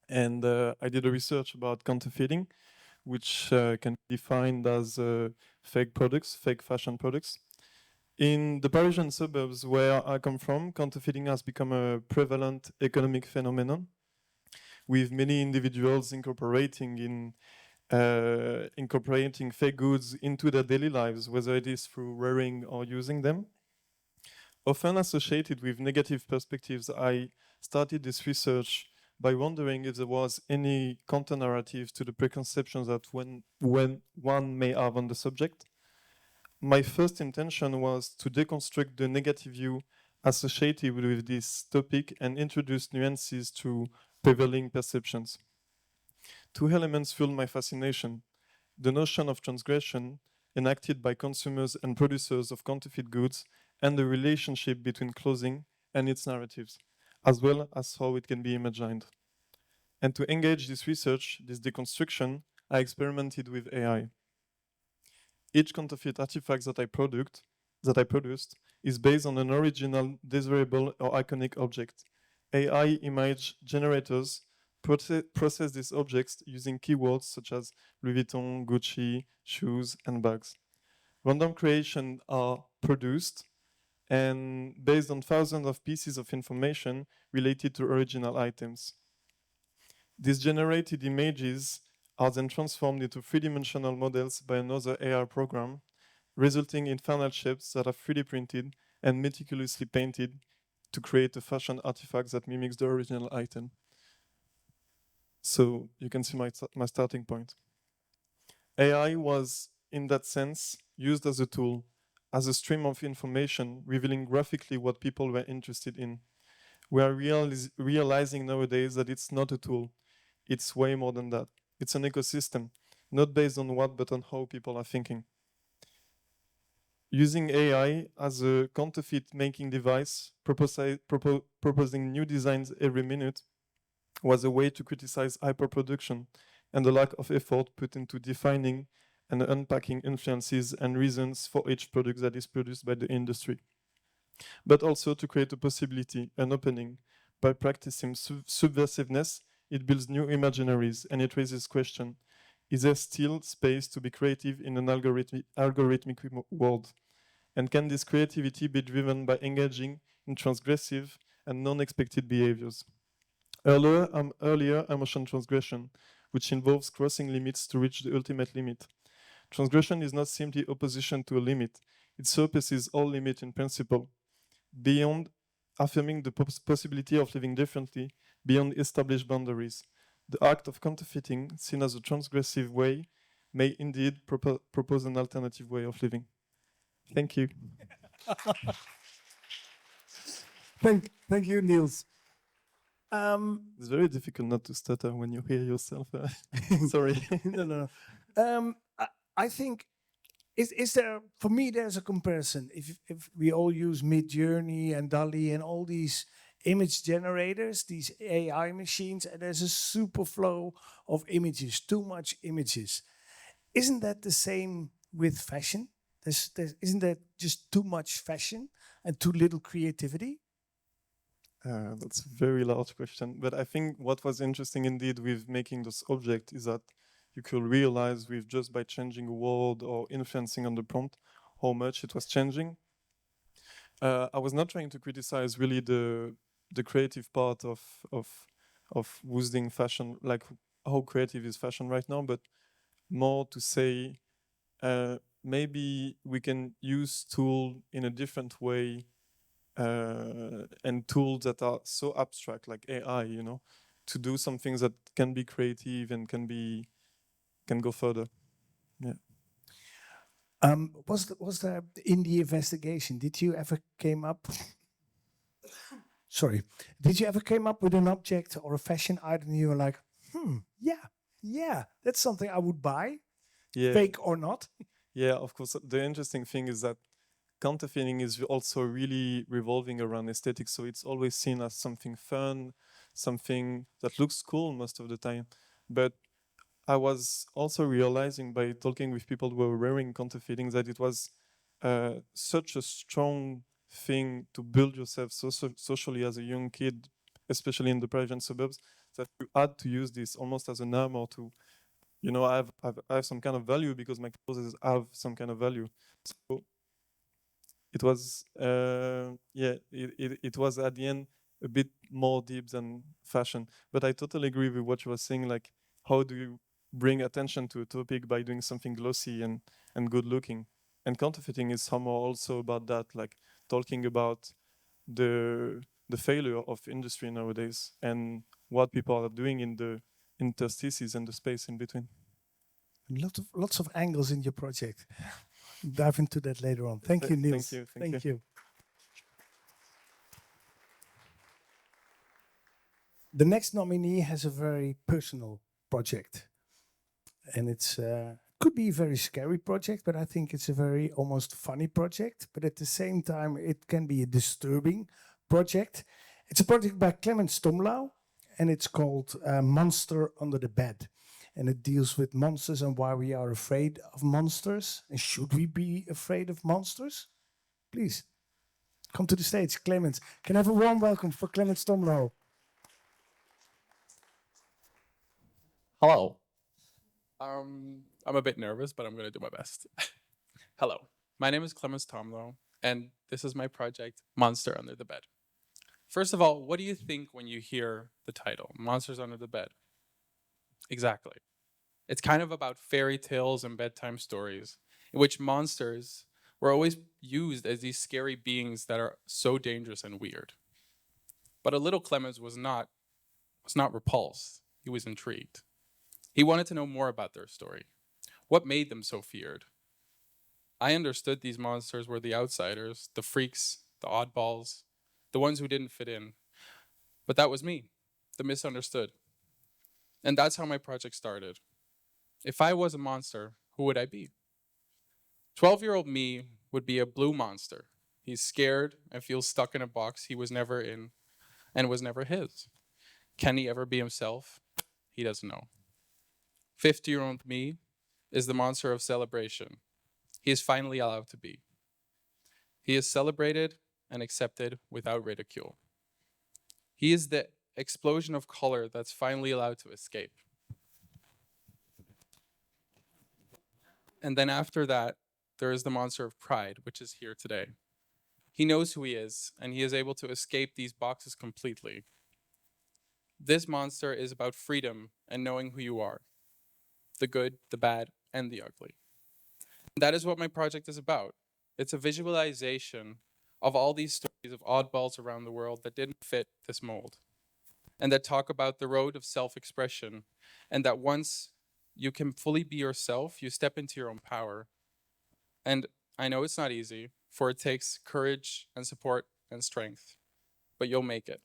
Speaker 9: and I did a research about counterfeiting, which can be defined as fake products, fake fashion products. In the Parisian suburbs where I come from, counterfeiting has become a prevalent economic phenomenon, with many individuals incorporating fake goods into their daily lives, whether it is through wearing or using them. Often associated with negative perspectives, I started this research by wondering if there was any counter-narrative to the preconceptions that when one may have on the subject. My first intention was to deconstruct the negative view associated with this topic and introduce nuances to prevailing perceptions. 2 elements fueled my fascination: the notion of transgression enacted by consumers and producers of counterfeit goods, and the relationship between clothing and its narratives, as well as how it can be imagined. And to engage this research, this deconstruction, I experimented with AI. Each counterfeit artifact that I produced is based on an original, desirable, or iconic object. AI image generators process these objects using keywords such as Louis Vuitton, Gucci, shoes, and bags. Random creations are produced and based on thousands of pieces of information related to original items. These generated images are then transformed into three-dimensional models by another AR program, resulting in final shapes that are 3D printed and meticulously painted to create a fashion artifact that mimics the original item. So you can see my starting point. AI was, in that sense, used as a tool, as a stream of information revealing graphically what people were interested in. We are realizing nowadays that it's not a tool. It's way more than that. It's an ecosystem, not based on what, but on how people are thinking. Using AI as a counterfeit making device, proposing new designs every minute, was a way to criticize hyperproduction and the lack of effort put into defining and unpacking influences and reasons for each product that is produced by the industry. But also to create a possibility, an opening. By practicing subversiveness, it builds new imaginaries and it raises question. Is there still space to be creative in an algorithmic world? And can this creativity be driven by engaging in transgressive and non-expected behaviors? Earlier, I mentioned transgression, which involves crossing limits to reach the ultimate limit. Transgression is not simply opposition to a limit. It surpasses all limit in principle, beyond affirming the possibility of living differently, beyond established boundaries. The act of counterfeiting, seen as a transgressive way, may indeed propose an alternative way of living. Thank you.
Speaker 2: Thank you, Niels.
Speaker 9: It's very difficult not to stutter when you hear yourself. Sorry.
Speaker 2: No. I think is there, for me, there's a comparison. If we all use Midjourney and DALL-E and all these image generators, these AI machines, and there's a super flow of images, too much images. Isn't that the same with fashion? Isn't that just too much fashion and too little creativity?
Speaker 9: That's a very large question. But I think what was interesting indeed with making this object is that you could realize with just by changing a word or influencing on the prompt how much it was changing. I was not trying to criticize really the creative part of boosting fashion, like how creative is fashion right now, but more to say maybe we can use tool in a different way and tools that are so abstract like AI, to do some things that can be creative and can go further. Yeah.
Speaker 2: Was there in the investigation? Did you ever came up? Sorry. Did you ever came up with an object or a fashion item you were like, yeah, that's something I would buy, fake or not?
Speaker 9: Yeah, of course. The interesting thing is that counterfeiting is also really revolving around aesthetics, so it's always seen as something fun, something that looks cool most of the time. But I was also realizing by talking with people who were wearing counterfeiting that it was such a strong thing to build yourself socially as a young kid, especially in the Parisian suburbs, that you had to use this almost as an armor to, I have some kind of value because my clothes have some kind of value. So it was, it was at the end a bit more deep than fashion. But I totally agree with what you were saying, like how do you bring attention to a topic by doing something glossy and good looking? And counterfeiting is somehow also about that, like talking about the failure of industry nowadays and what people are doing in the interstices and the space in between.
Speaker 2: Lots of angles in your project. Dive into that later on. Thank you, Niels.
Speaker 9: Thank you.
Speaker 2: The next nominee has a very personal project. And it's could be a very scary project, but I think it's a very almost funny project. But at the same time, it can be a disturbing project. It's a project by Clemens Tomlow. and it's called Monster Under the Bed. And it deals with monsters and why we are afraid of monsters. And should we be afraid of monsters? Please, come to the stage, Clemens. Can I have a warm welcome for Clemens Tomlow?
Speaker 10: Hello. I'm a bit nervous, but I'm going to do my best. Hello, my name is Clemens Tomlow, and this is my project, Monster Under the Bed. First of all, what do you think when you hear the title, Monsters Under the Bed? Exactly. It's kind of about fairy tales and bedtime stories, in which monsters were always used as these scary beings that are so dangerous and weird. But a little Clemens was not repulsed. He was intrigued. He wanted to know more about their story. What made them so feared? I understood these monsters were the outsiders, the freaks, the oddballs, the ones who didn't fit in. But that was me, the misunderstood. And that's how my project started. If I was a monster, who would I be? 12-year-old me would be a blue monster. He's scared and feels stuck in a box he was never in and was never his. Can he ever be himself? He doesn't know. 50-year-old me is the monster of celebration. He is finally allowed to be. He is celebrated and accepted without ridicule. He is the explosion of color that's finally allowed to escape. And then after that, there is the monster of pride, which is here today. He knows who he is, and he is able to escape these boxes completely. This monster is about freedom and knowing who you are. The good, the bad, and the ugly. That is what my project is about. It's a visualization of all these stories of oddballs around the world that didn't fit this mold, and that talk about the road of self-expression, and that once you can fully be yourself, you step into your own power. And I know it's not easy, for it takes courage and support and strength, but you'll make it.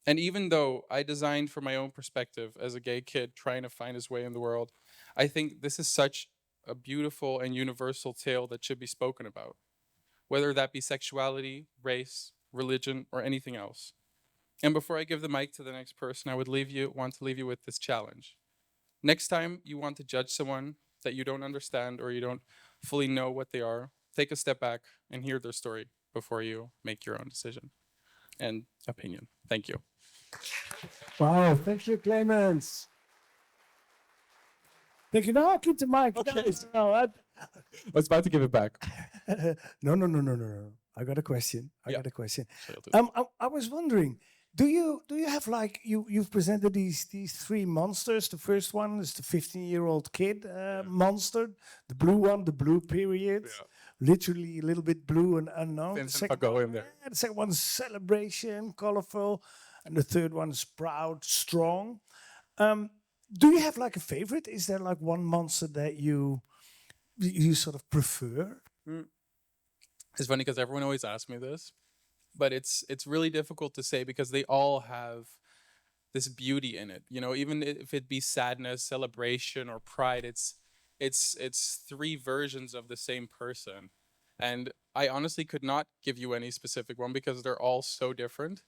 Speaker 10: And even though I designed from my own perspective as a gay kid trying to find his way in the world, I think this is such a beautiful and universal tale that should be spoken about, whether that be sexuality, race, religion, or anything else. And before I give the mic to the next person, I would want to leave you with this challenge. Next time you want to judge someone that you don't understand or you don't fully know what they are, take a step back and hear their story before you make your own decision and opinion. Thank you.
Speaker 2: Wow, thank you, Clemens. Thank you. No, keep the mic.
Speaker 10: Okay.
Speaker 2: No,
Speaker 10: I was about to give it back.
Speaker 2: No. I got a question. I got a question.
Speaker 10: So
Speaker 2: I was wondering, do you have like you've presented these three monsters? The first one is the 15-year-old kid monster, the blue one, the blue period, literally a little bit blue and unknown.
Speaker 10: Vincent Van Gogh in there.
Speaker 2: The second one's celebration, colorful, and the third one is proud, strong. Do you have like a favorite? Is there like one monster that you sort of prefer?
Speaker 10: It's funny because everyone always asks me this, but it's really difficult to say because they all have this beauty in it. You know, even if it be sadness, celebration, or pride, it's three versions of the same person. And I honestly could not give you any specific one because they're all so different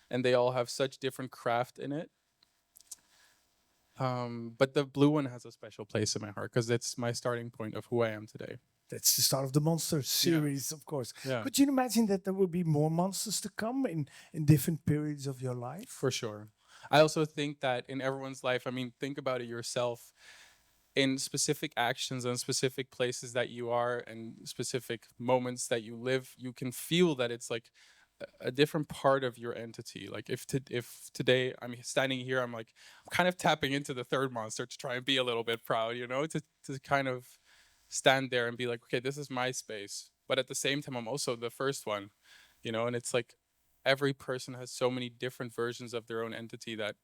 Speaker 10: and they all have such different craft in it. But the blue one has a special place in my heart because it's my starting point of who I am today.
Speaker 2: That's the start of the monster series, of course.
Speaker 10: Yeah.
Speaker 2: Could you imagine that there will be more monsters to come in different periods of your life?
Speaker 10: For sure. I also think that in everyone's life, I mean, think about it yourself. In specific actions and specific places that you are and specific moments that you live, you can feel that it's like a different part of your entity. Like if today I'm standing here, I'm kind of tapping into the third monster to try and be a little bit proud, you know, to kind of stand there and be like, okay, this is my space. But at the same time, I'm also the first one, you know, and it's like every person has so many different versions of their own entity that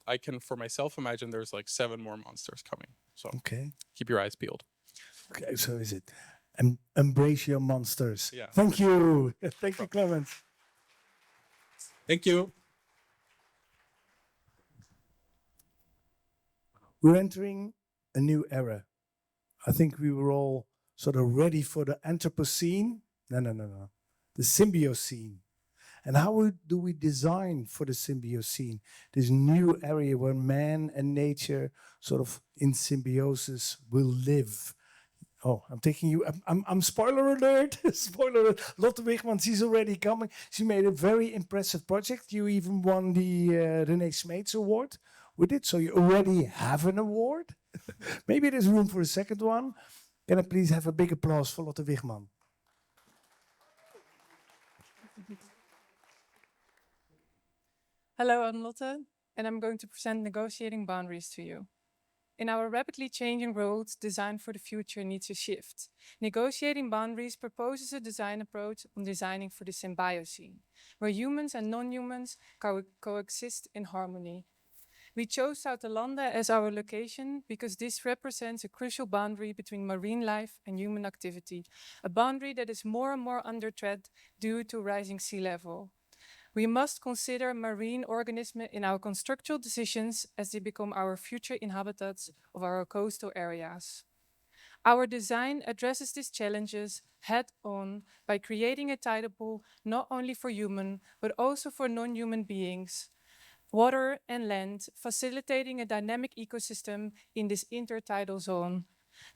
Speaker 10: I can, for myself, imagine there's like 7 more monsters coming. So keep your eyes peeled.
Speaker 2: Okay, so is it embrace your monsters.
Speaker 10: Yeah.
Speaker 2: Thank you. Thank you, Clemens.
Speaker 10: Thank you.
Speaker 2: We're entering a new era. I think we were all sort of ready for the Anthropocene. No. The Symbiocene. And how do we design for the Symbiocene, this new area where man and nature sort of in symbiosis will live? Oh, I'm taking you. I'm spoiler alert. Spoiler alert. Lotte Wigman, she's already coming. She made a very impressive project. You even won the René Smeets Award with it. So you already have an award. Maybe there's room for a second one. Can I please have a big applause for Lotte Wigman?
Speaker 11: Hello, I'm Lotte, and I'm going to present Negotiating Boundaries to you. In our rapidly changing world, design for the future needs a shift. Negotiating Boundaries proposes a design approach on designing for the Symbiocene, where humans and non-humans coexist in harmony. We chose Zoutelande as our location because this represents a crucial boundary between marine life and human activity, a boundary that is more and more under threat due to rising sea level. We must consider marine organisms in our constructural decisions as they become our future inhabitants of our coastal areas. Our design addresses these challenges head-on by creating a tidal pool not only for human, but also for non-human beings, water and land, facilitating a dynamic ecosystem in this intertidal zone.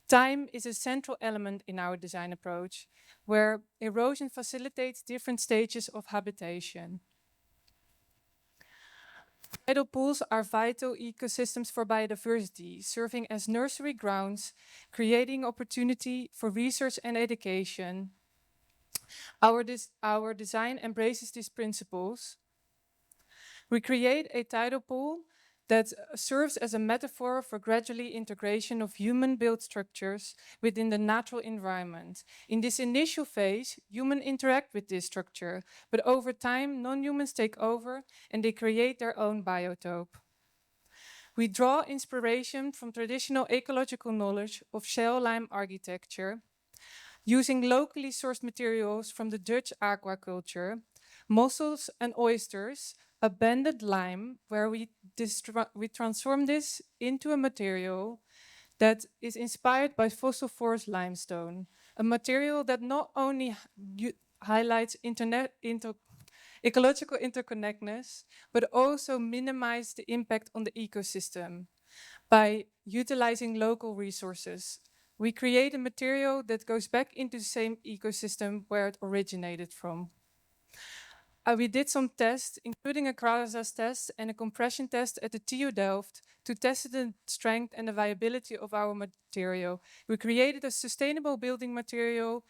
Speaker 11: Time is a central element in our design approach, where erosion facilitates different stages of habitation. Tidal pools are vital ecosystems for biodiversity, serving as nursery grounds, creating opportunity for research and education. Our design embraces these principles. We create a tidal pool that serves as a metaphor for gradually integration of human-built structures within the natural environment. In this initial phase, humans interact with this structure, but over time, non-humans take over and they create their own biotope. We draw inspiration from traditional ecological knowledge of shell lime architecture, using locally sourced materials from the Dutch aquaculture, mussels and oysters, abandoned lime, where we transform this into a material that is inspired by fossil forest limestone, a material that not only highlights ecological interconnectedness, but also minimizes the impact on the ecosystem. By utilizing local resources, we create a material that goes back into the same ecosystem where it originated from. We did some tests, including a Krasas test and a compression test at the TU Delft to test the strength and the viability of our material. We created a sustainable building material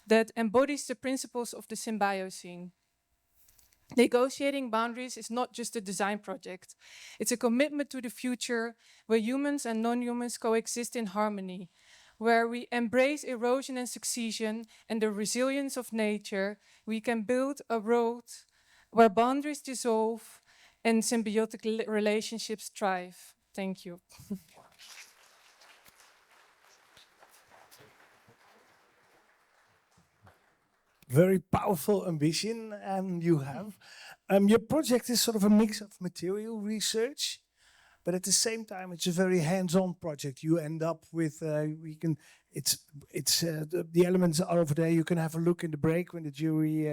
Speaker 11: that embodies the principles of the Symbiocene. Negotiating boundaries is not just a design project. It's a commitment to the future where humans and non-humans coexist in harmony, where we embrace erosion and succession and the resilience of nature. We can build a world where boundaries dissolve and symbiotic relationships thrive. Thank you.
Speaker 2: Very powerful ambition you have. Your project is sort of a mix of material research, but at the same time, it's a very hands-on project. You end up with the elements are over there. You can have a look in the break when the jury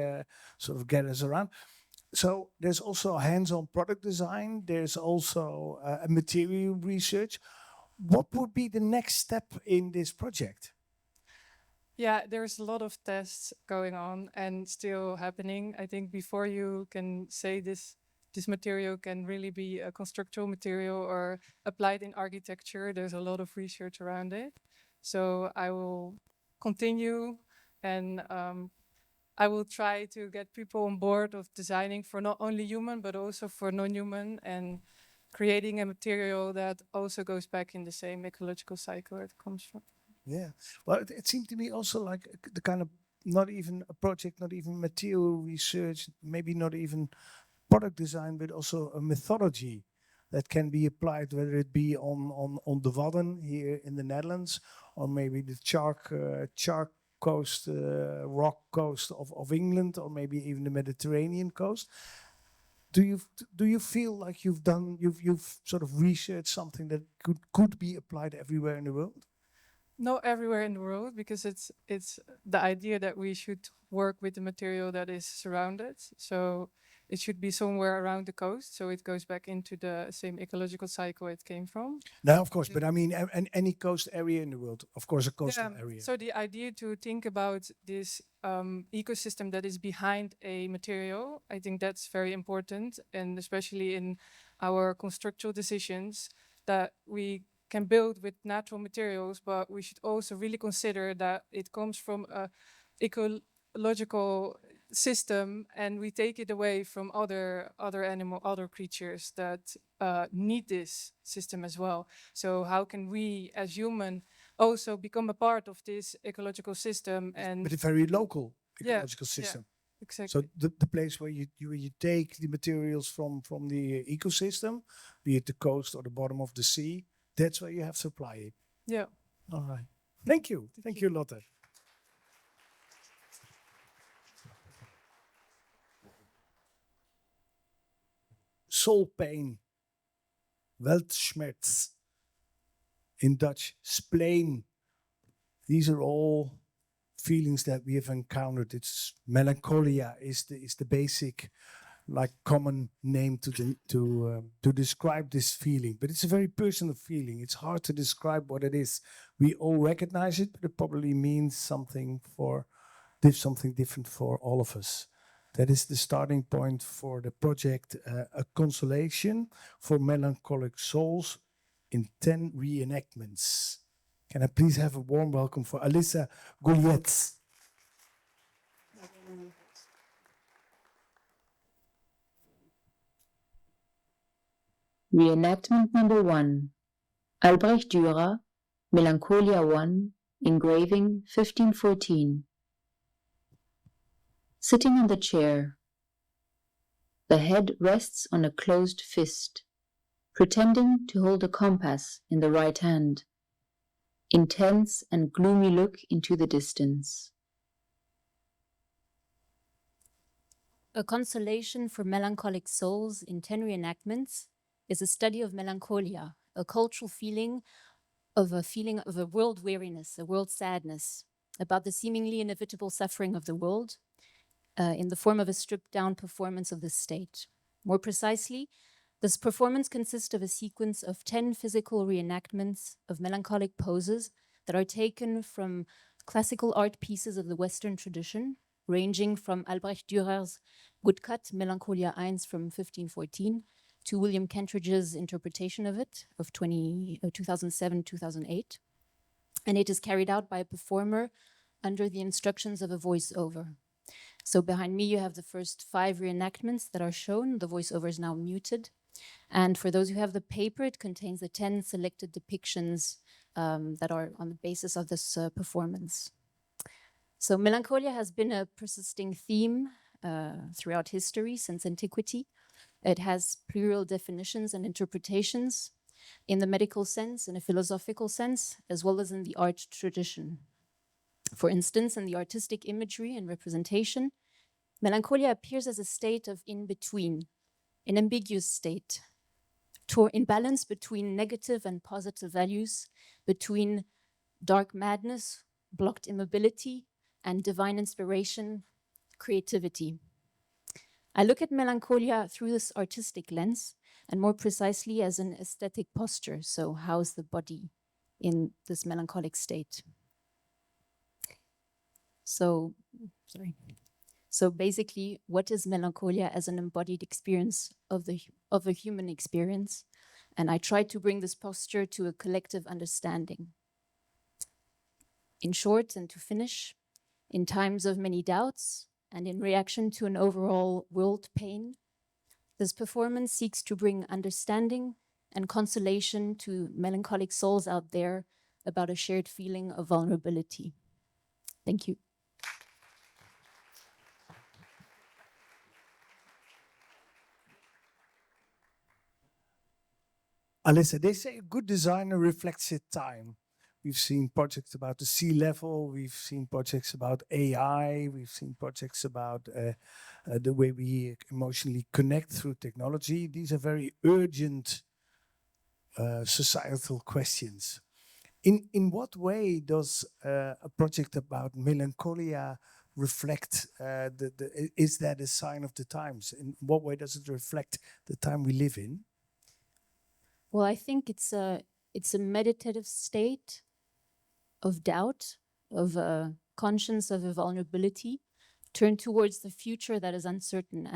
Speaker 2: sort of gathers around. So there's also hands-on product design. There's also a material research. What would be the next step in this project?
Speaker 11: Yeah, there's a lot of tests going on and still happening. I think before you can say this material can really be a constructural material or applied in architecture, there's a lot of research around it. So I will continue and I will try to get people on board of designing for not only human, but also for non-human, and creating a material that also goes back in the same ecological cycle it comes from.
Speaker 2: Yeah, well, it seemed to me also like the kind of, not even a project, not even material research, maybe not even product design, but also a methodology that can be applied, whether it be on the Wadden here in the Netherlands, or maybe the Chark coast, rock coast of England, or maybe even the Mediterranean coast. Do you feel like you've sort of researched something that could be applied everywhere in the world?
Speaker 11: Not everywhere in the world, because it's the idea that we should work with the material that is surrounded. So it should be somewhere around the coast, so it goes back into the same ecological cycle it came from.
Speaker 2: Now, of course, but I mean, any coast area in the world, of course, a coastal
Speaker 11: Yeah,
Speaker 2: area.
Speaker 11: so the idea to think about this ecosystem that is behind a material, I think that's very important, and especially in our constructual decisions, that we can build with natural materials, but we should also really consider that it comes from a ecological system, and we take it away from other creatures that need this system as well. So how can we as human also become a part of this ecological system? And
Speaker 2: But a very local
Speaker 11: Yeah,
Speaker 2: ecological system.
Speaker 11: exactly.
Speaker 2: So the place where you take the materials from the ecosystem, be it the coast or the bottom of the sea, that's where you have to apply it.
Speaker 11: Yeah.
Speaker 2: All right. Thank you. Thank you, Lotte. Soul pain, Weltschmerz, in Dutch, spleen. These are all feelings that we have encountered. It's melancholia is the basic, like, common name to describe this feeling. But it's a very personal feeling. It's hard to describe what it is. We all recognize it, but it probably means something different for all of us. That is the starting point for the project, A Consolation for Melancholic Souls in 10 reenactments. Can I please have a warm welcome for Alissa, Guillouet?
Speaker 12: Reenactment number 1. Albrecht Dürer, Melancholia 1, engraving 1514. Sitting in the chair. The head rests on a closed fist, pretending to hold a compass in the right hand. Intense and gloomy look into the distance.
Speaker 13: A Consolation for Melancholic Souls in 10 reenactments is a study of melancholia, a cultural feeling of a world weariness, a world sadness, about the seemingly inevitable suffering of the world in the form of a stripped-down performance of the state. More precisely, this performance consists of a sequence of 10 physical reenactments of melancholic poses that are taken from classical art pieces of the Western tradition, ranging from Albrecht Dürer's woodcut Melancholia 1 from 1514 to William Kentridge's interpretation of it of 2007-2008. And it is carried out by a performer under the instructions of a voiceover. So behind me you have the first 5 reenactments that are shown. The voiceover is now muted. And for those who have the paper, it contains the 10 selected depictions that are on the basis of this performance. So melancholia has been a persisting theme throughout history since antiquity. It has plural definitions and interpretations in the medical sense, in a philosophical sense, as well as in the art tradition. For instance, in the artistic imagery and representation, melancholia appears as a state of in-between, an ambiguous state, in balance between negative and positive values, between dark madness, blocked immobility, and divine inspiration, creativity. I look at melancholia through this artistic lens, and more precisely as an aesthetic posture. So how is the body in this melancholic state? So basically, what is melancholia as an embodied experience of a human experience? And I try to bring this posture to a collective understanding. In short, and to finish, in times of many doubts and in reaction to an overall world pain, this performance seeks to bring understanding and consolation to melancholic souls out there about a shared feeling of vulnerability. Thank you.
Speaker 2: Alissa, they say a good designer reflects its time. We've seen projects about the sea level. We've seen projects about AI. We've seen projects about the way we emotionally connect through technology. These are very urgent societal questions. In what way does a project about melancholia reflect is that a sign of the times? In what way does it reflect the time we live in?
Speaker 13: Well, I think it's a meditative state of doubt, of a conscience of a vulnerability, turned towards the future that is uncertain.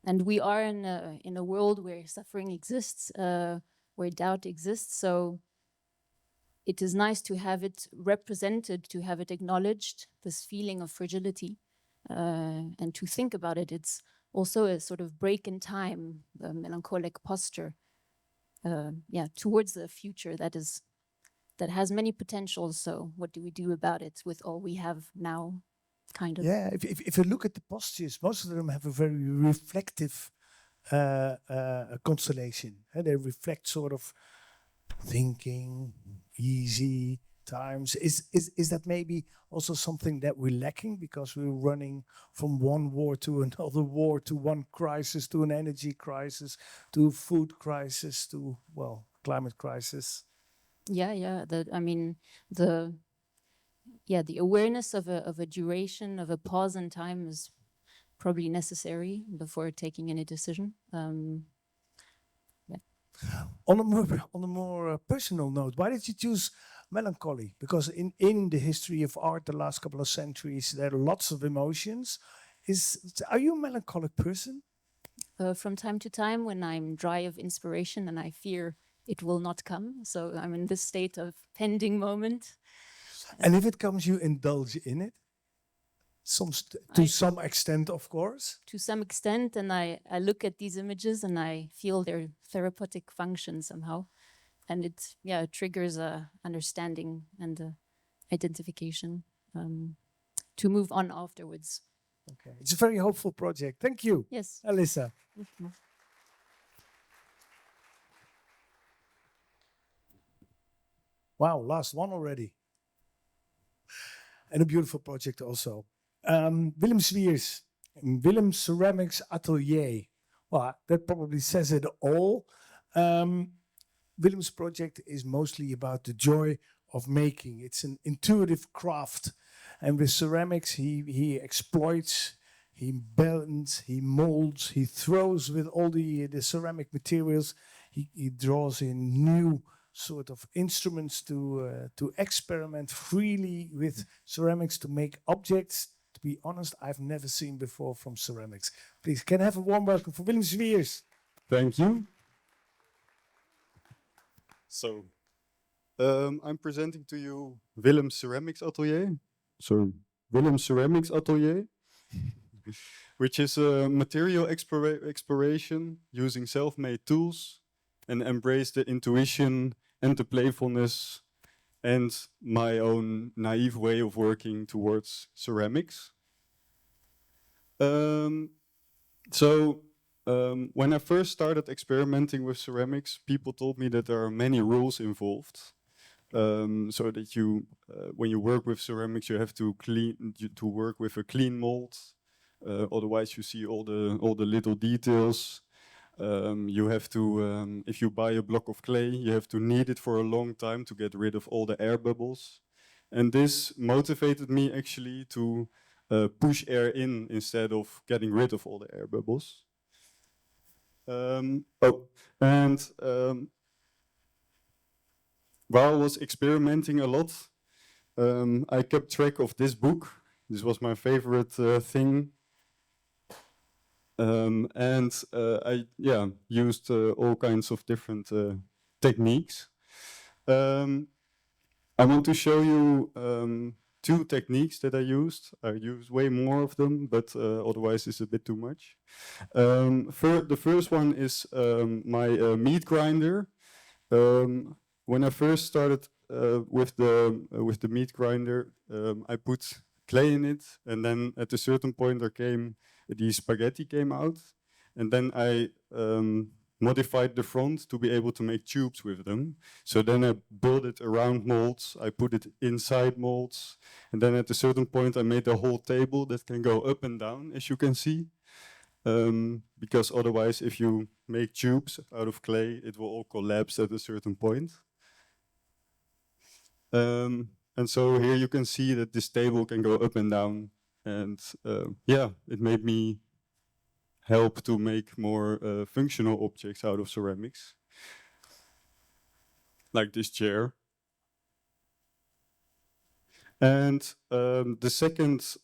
Speaker 13: And we are in a world where suffering exists, where doubt exists. So it is nice to have it represented, to have it acknowledged, this feeling of fragility, and to think about it. It's also a sort of break in time, a melancholic posture, towards the future that has many potentials. So what do we do about it with all we have now, kind of?
Speaker 2: Yeah, if you look at the postures, most of them have a very reflective constellation. They reflect sort of thinking, easy times. Is that maybe also something that we're lacking because we're running from one war to another war, to one crisis, to an energy crisis, to a food crisis, to, well, climate crisis?
Speaker 13: The awareness of a duration, of a pause in time is probably necessary before taking any decision.
Speaker 2: On a more personal note, why did you choose melancholy? Because in the history of art, the last couple of centuries, there are lots of emotions. Are you a melancholic person?
Speaker 13: From time to time, when I'm dry of inspiration and I fear it will not come. So I'm in this state of pending moment.
Speaker 2: And if it comes, you indulge in it? To some extent, of course.
Speaker 13: To some extent, and I look at these images and I feel their therapeutic function somehow. And it triggers a understanding and a identification to move on afterwards.
Speaker 2: Okay, it's a very hopeful project. Thank you.
Speaker 13: Yes.
Speaker 2: Alissa. Wow, last one already. And a beautiful project also. Willem Zwiers, Willem Ceramics Atelier. Well, that probably says it all. Willem's project is mostly about the joy of making. It's an intuitive craft. And with ceramics, he exploits, he bends, he molds, he throws with all the ceramic materials. He draws in new sort of instruments to experiment freely with ceramics, to make objects. To be honest, I've never seen before from ceramics. Please, can I have a warm welcome for Willem Zwiers?
Speaker 5: Thank you. So, I'm presenting to you Willem Ceramics Atelier. So, Willem Ceramics Atelier, which is a material exploration using self-made tools and embrace the intuition and the playfulness and my own naive way of working towards ceramics. When I first started experimenting with ceramics, people told me that there are many rules involved. So that you, when you work with ceramics, you have to work with a clean mold. Otherwise, you see all the little details. You have to, if you buy a block of clay, you have to knead it for a long time to get rid of all the air bubbles. And this motivated me actually to push air in instead of getting rid of all the air bubbles. While I was experimenting a lot, I kept track of this book. This was my favorite thing. I used all kinds of different techniques. I want to show you two techniques that I used. I use way more of them, but otherwise it's a bit too much. The first one is my meat grinder. When I first started with the meat grinder, I put clay in it, and then at a certain point the spaghetti came out, and then I modified the front to be able to make tubes with them. So then I built it around molds, I put it inside molds, and then at a certain point I made a whole table that can go up and down, as you can see. Because otherwise, if you make tubes out of clay, it will all collapse at a certain point.
Speaker 7: And so here you can see that this table can go up and down. And yeah, it made me help to make more functional objects out of ceramics. Like this chair. And the second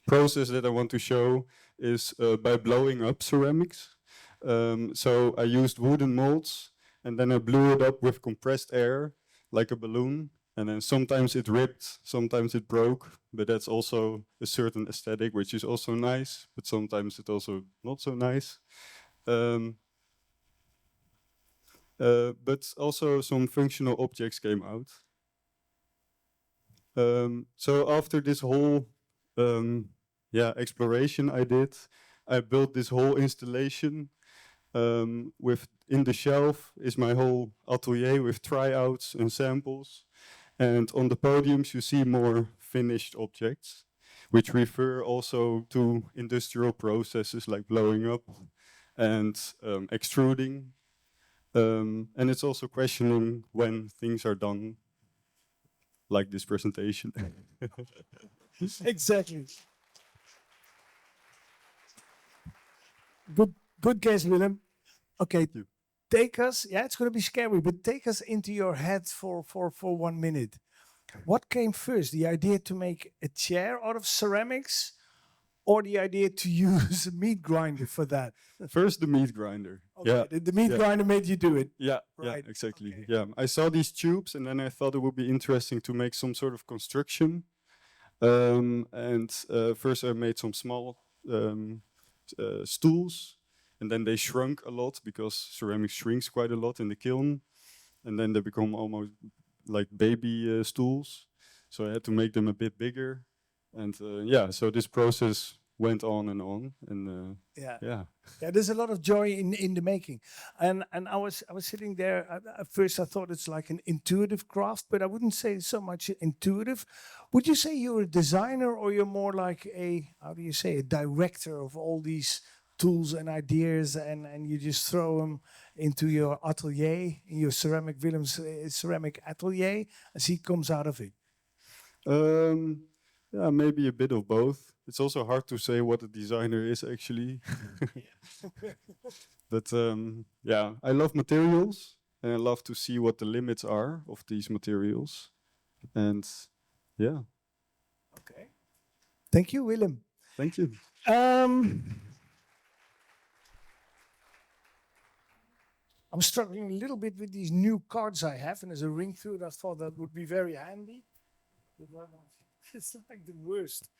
Speaker 7: process that I want to show is by blowing up ceramics. So I used wooden molds and then I blew it up with compressed air like a balloon. And then sometimes it ripped, sometimes it broke, but that's also a certain aesthetic, which is also nice, but sometimes it's also not so nice. But also some functional objects came out. So after this whole exploration I did, I built this whole installation. With in the shelf is my whole atelier with tryouts and samples. And on the podiums you see more finished objects, which refer also to industrial processes like blowing up and extruding. And it's also questioning when things are done, like this presentation.
Speaker 2: Exactly. Good guess, Willem. Okay, take us, it's going to be scary, but take us into your head for 1 minute. What came first, the idea to make a chair out of ceramics or the idea to use a meat grinder for that?
Speaker 7: First the meat grinder.
Speaker 2: Okay,
Speaker 7: Yeah.
Speaker 2: the meat grinder made you do it.
Speaker 7: Yeah,
Speaker 2: Right.
Speaker 7: yeah, exactly.
Speaker 2: Okay.
Speaker 7: Yeah, I saw these tubes and then I thought it would be interesting to make some sort of construction. First I made some small stools, and then they shrunk a lot because ceramic shrinks quite a lot in the kiln, and then they become almost like baby stools. So I had to make them a bit bigger, and so this process went on, and
Speaker 2: Yeah, there's a lot of joy in the making, and I was sitting there. At first, I thought it's like an intuitive craft, but I wouldn't say so much intuitive. Would you say you're a designer, or you're more like a director of all these tools and ideas, and you just throw them into your atelier, in your Willem's ceramic atelier, and see comes out of it?
Speaker 7: Yeah, maybe a bit of both. It's also hard to say what a designer is actually. But I love materials and I love to see what the limits are of these materials. And yeah.
Speaker 2: Okay. Thank you, Willem.
Speaker 7: Thank you.
Speaker 2: I'm struggling a little bit with these new cards I have, and there's a ring through it. I thought that would be very handy. It's like the worst.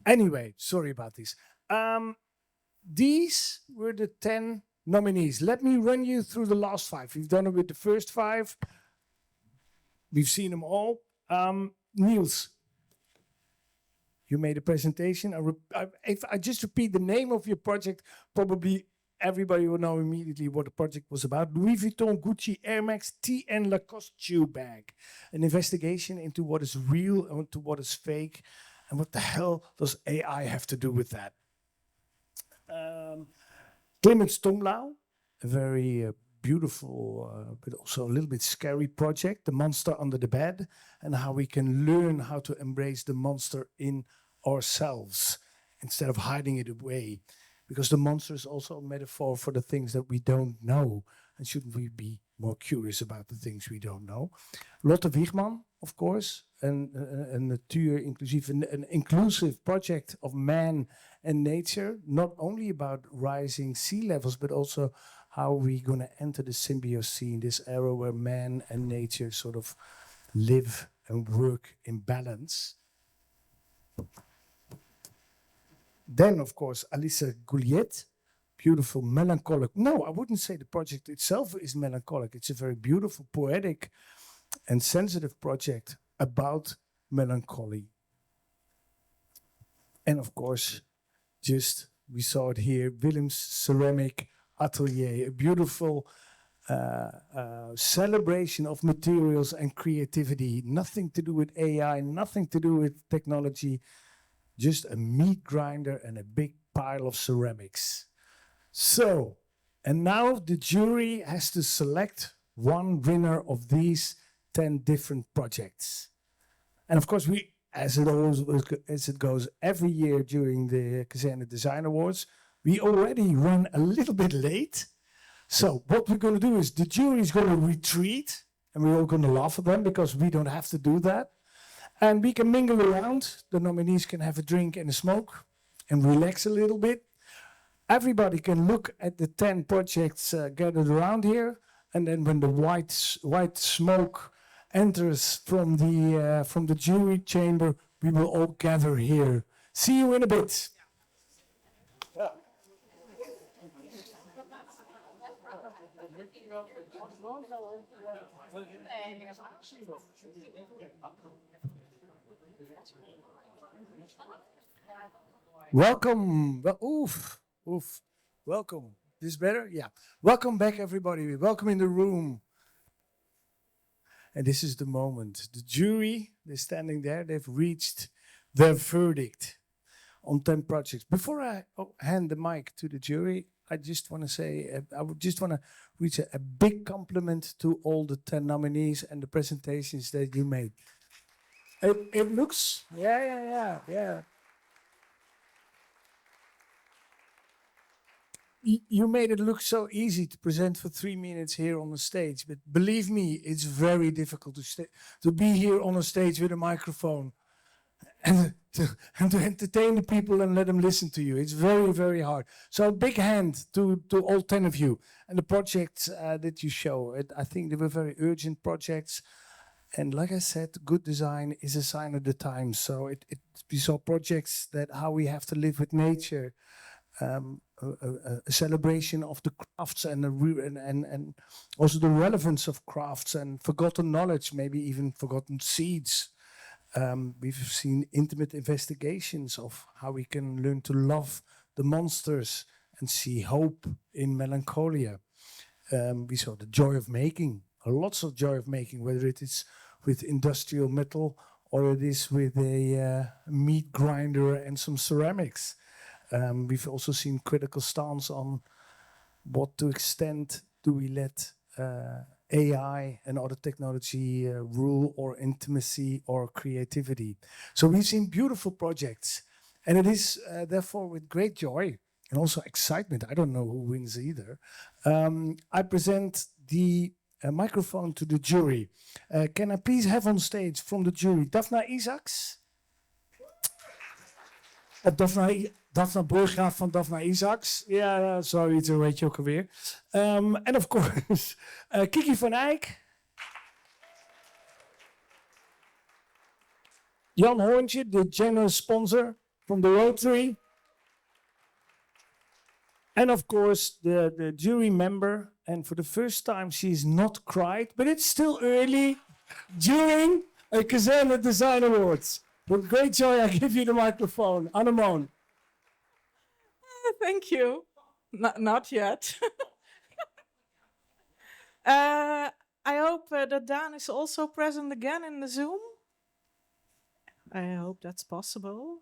Speaker 2: Anyway, sorry about this. These were the 10 nominees. Let me run you through the last 5. We've done it with the first 5. We've seen them all. Niels, you made a presentation. If I just repeat the name of your project, probably everybody will know immediately what the project was about. Louis Vuitton, Gucci, Air Max, T&N Lacoste shoe bag. An investigation into what is real and to what is fake. And what the hell does AI have to do with that? Clemens Tomlow, a very beautiful, but also a little bit scary project, The Monster Under the Bed, and how we can learn how to embrace the monster in ourselves instead of hiding it away. Because the monster is also a metaphor for the things that we don't know. And shouldn't we be more curious about the things we don't know? Lotte Wigman, of course, an inclusive project of man and nature, not only about rising sea levels, but also how we're going to enter the symbiosis in this era where man and nature sort of live and work in balance. Then, of course, Alissa Guillouet, beautiful, melancholic. No, I wouldn't say the project itself is melancholic. It's a very beautiful, poetic, and sensitive project about melancholy. And of course, we saw it here, Willem's ceramic atelier, a beautiful celebration of materials and creativity. Nothing to do with AI, nothing to do with technology. Just a meat grinder and a big pile of ceramics. So, and now the jury has to select one winner of these 10 different projects. And of course, we, as it goes every year during the Kazerne Design Awards, we already run a little bit late. So what we're going to do is the jury is going to retreat, and we're all going to laugh at them because we don't have to do that. And we can mingle around. The nominees can have a drink and a smoke and relax a little bit. Everybody can look at the 10 projects gathered around here. And then when the white smoke enters from the jury chamber, we will all gather here. See you in a bit. Welcome. Welcome. This better? Yeah. Welcome back, everybody. Welcome in the room. And this is the moment. The jury, they're standing there. They've reached their verdict on 10 projects. Before I hand the mic to the jury, I just want to say, I would just want to reach a big compliment to all the 10 nominees and the presentations that you made. It looks, yeah. You made it look so easy to present for 3 minutes here on the stage, but believe me, it's very difficult to be here on a stage with a microphone and to entertain the people and let them listen to you. It's very, very hard. So a big hand to all 10 of you and the projects that you show. I think they were very urgent projects. And like I said, good design is a sign of the times. So we saw projects that how we have to live with nature, a celebration of the crafts and also the relevance of crafts and forgotten knowledge, maybe even forgotten seeds. We've seen intimate investigations of how we can learn to love the monsters and see hope in melancholia. We saw the joy of making, lots of joy of making, whether it is with industrial metal or it is with a meat grinder and some ceramics. We've also seen critical stance on what to extent do we let AI and other technology rule or intimacy or creativity. So we've seen beautiful projects, and it is therefore with great joy and also excitement, I don't know who wins either, I present the microphone to the jury. Can I please have on stage from the jury Daphna Isaacs? Daphna Borgraaf van Daphna Isaacs. Ja, zoiets, weet je ook alweer. En of course, Kiki van Eyck. Jan Hoorntje, the generous sponsor from the Rotary. And of course, the jury member. And for the first time, she's not cried, but it's still early during a Kazerne Design Awards. With great joy, I give you the microphone. Annemoon.
Speaker 1: Thank you. Not yet. I hope that Daan is also present again in the Zoom. I hope that's possible.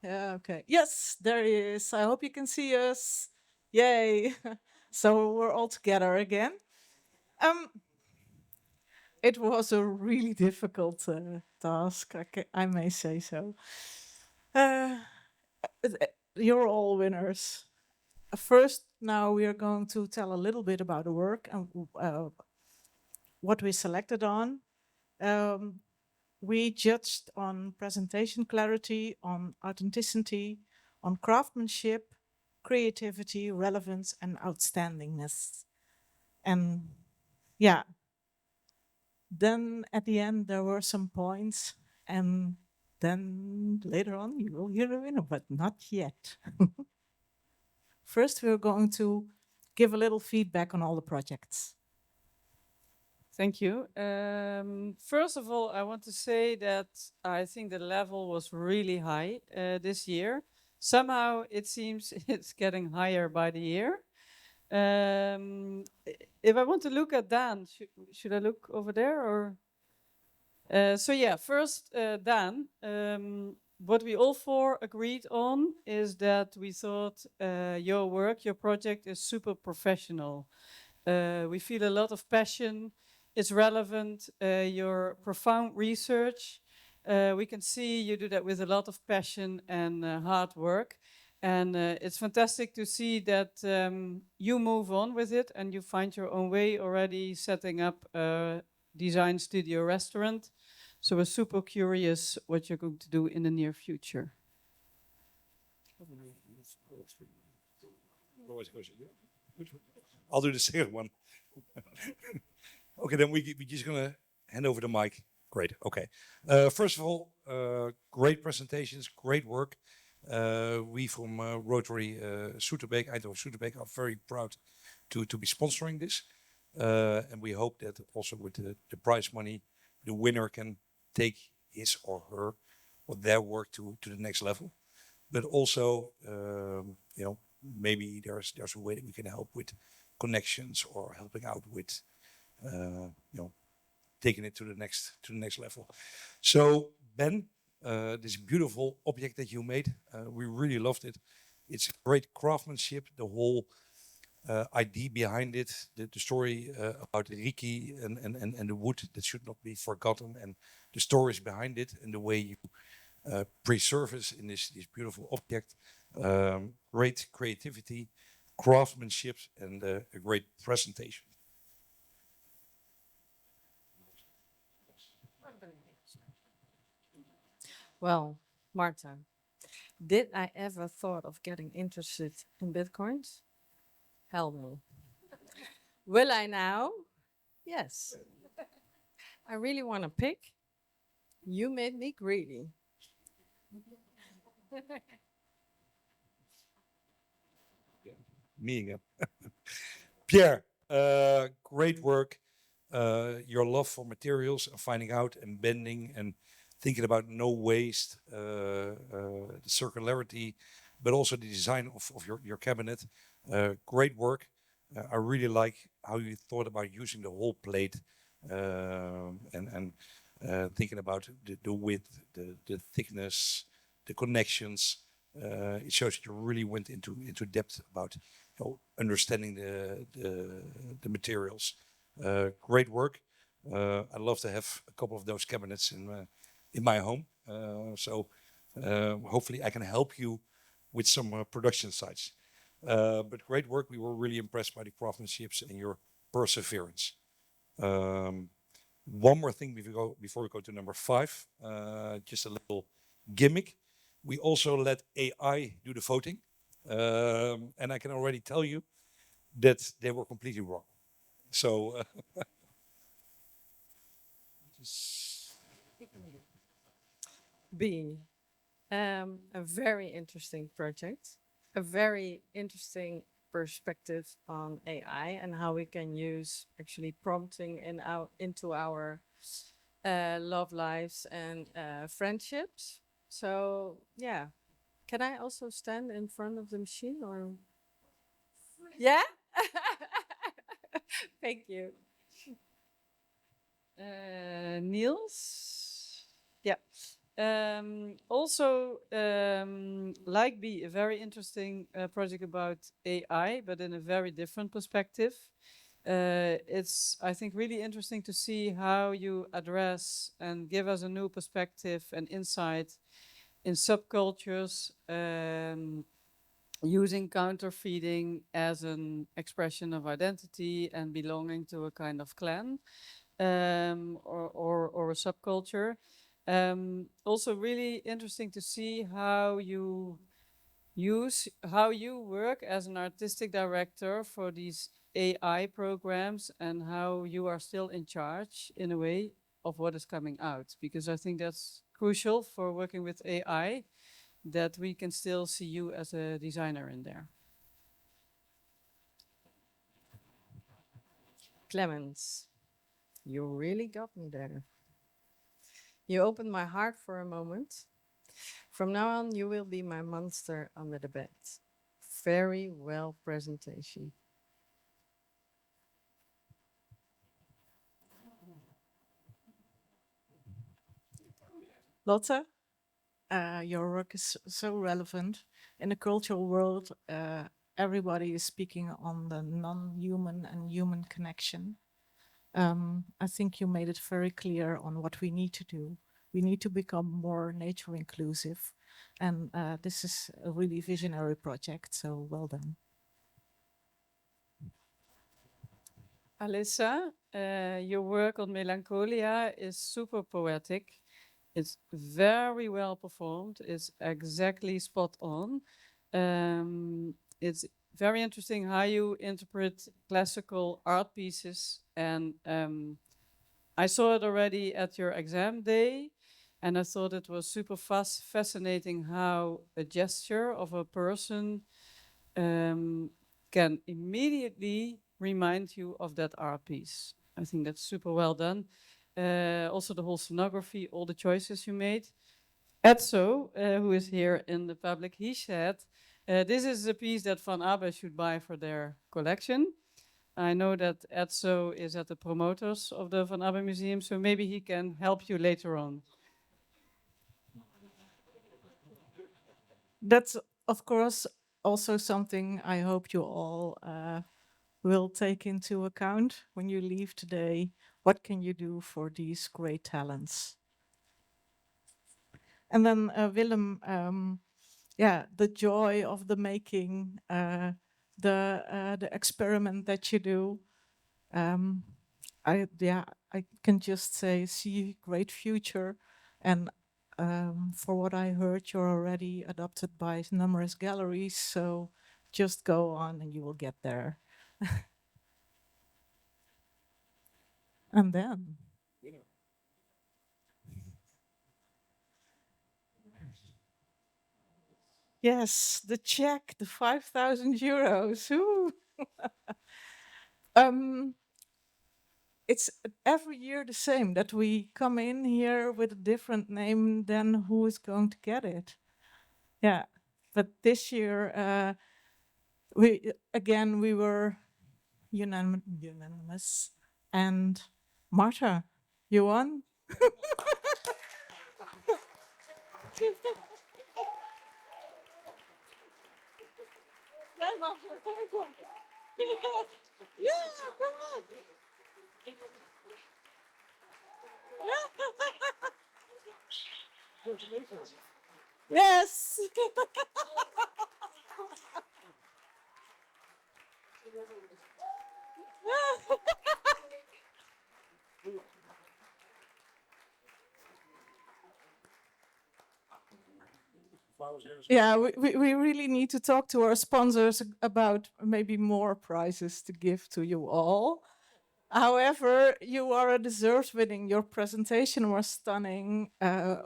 Speaker 1: Yeah, okay. Yes, there he is. I hope you can see us. Yay. So we're all together again. It was a really difficult task, I may say so. You're all winners. First, now we are going to tell a little bit about the work and what we selected on. We judged on presentation clarity, on authenticity, on craftsmanship, creativity, relevance, and outstandingness. And yeah, then at the end there were some points, and then later on you will hear the winner, but not yet. First, we're going to give a little feedback on all the projects.
Speaker 14: Thank you. First of all, I want to say that I think the level was really high this year. Somehow it seems it's getting higher by the year. If I want to look at Daan, should I look over there or? So yeah, first Daan, what we all four agreed on is that we thought your work, your project is super professional. We feel a lot of passion it's relevant, your profound research. We can see you do that with a lot of passion and hard work. And it's fantastic to see that you move on with it and you find your own way already setting up a design studio restaurant. So we're super curious what you're going to do in the near future.
Speaker 15: I'll do the second one. Okay, then we're just gonna hand over the mic. Great. Okay. First of all, great presentations, great work. We from Rotary Soeterbeek, Eindhoven Soeterbeek, are very proud to be sponsoring this, and we hope that also with the prize money, the winner can take his or her or their work to the next level. But also, you know, maybe there's a way that we can help with connections or helping out with, you know, taking it to the next level. So Ben, this beautiful object that you made, we really loved it. It's great craftsmanship. The whole idea behind it, the story about Riki and the wood that should not be forgotten, and the stories behind it, and the way you preserve it in this beautiful object. Great creativity, craftsmanship, and a great presentation.
Speaker 14: Well, Marta, did I ever thought of getting interested in Bitcoins? Hell no. Will I now? Yes. I really want to pick. You made me greedy.
Speaker 15: Me again. Pierre, great work. Your love for materials and finding out and bending and thinking about no waste, the circularity, but also the design of your cabinet. Great work. I really like how you thought about using the whole plate and thinking about the width, the thickness, the connections. It shows that you really went into depth about, you know, understanding the materials. Great work. I'd love to have a couple of those cabinets in my home. So hopefully I can help you with some production sites. But great work. We were really impressed by the craftsmanship and your perseverance. One more thing before we go to number 5, just a little gimmick. We also let AI do the voting. And I can already tell you that they were completely wrong. So
Speaker 14: B, a very interesting project, a very interesting perspective on AI and how we can use actually prompting into our love lives and friendships. So yeah, can I also stand in front of the machine or? Yeah. Thank you. Niels. Yeah. Also, like B, a very interesting project about AI, but in a very different perspective. It's, I think, really interesting to see how you address and give us a new perspective and insight in subcultures, using counterfeiting as an expression of identity and belonging to a kind of clan or a subculture. Also really interesting to see how you work as an artistic director for these AI programs and how you are still in charge in a way of what is coming out, because I think that's crucial for working with AI, that we can still see you as a designer in there. Clemens, you really got me there. You opened my heart for a moment. From now on, you will be my monster under the bed. Very well presentation.
Speaker 1: Lotte, your work is so relevant. In the cultural world, everybody is speaking on the non-human and human connection. I think you made it very clear on what we need to do. We need to become more nature inclusive. And this is a really visionary project, so well done.
Speaker 14: Alissa, your work on Melancholia is super poetic. It's very well performed. It's exactly spot on. It's very interesting how you interpret classical art pieces. And I saw it already at your exam day. And I thought it was super fascinating how a gesture of a person can immediately remind you of that art piece. I think that's super well done. Also the whole scenography, all the choices you made. Etzo, who is here in the public, he said, this is a piece that Van Abbe should buy for their collection. I know that Etzo is at the promoters of the Van Abbe Museum, so maybe he can help you later on.
Speaker 1: That's, of course, also something I hope you all will take into account when you leave today. What can you do for these great talents? And then Willem, the joy of the making, the experiment that you do. I can just say, see great future, and for what I heard, you're already adopted by numerous galleries, so just go on and you will get there. And then. Yes, the check, the 5,000 euros. Ooh. It's every year the same, that we come in here with a different name than who is going to get it. Yeah, but this year, we were unanimous. And Marta, you won? Yeah, come on. Yes. Yeah, we really need to talk to our sponsors about maybe more prizes to give to you all. However, you are a deserved winning. Your presentation was stunning.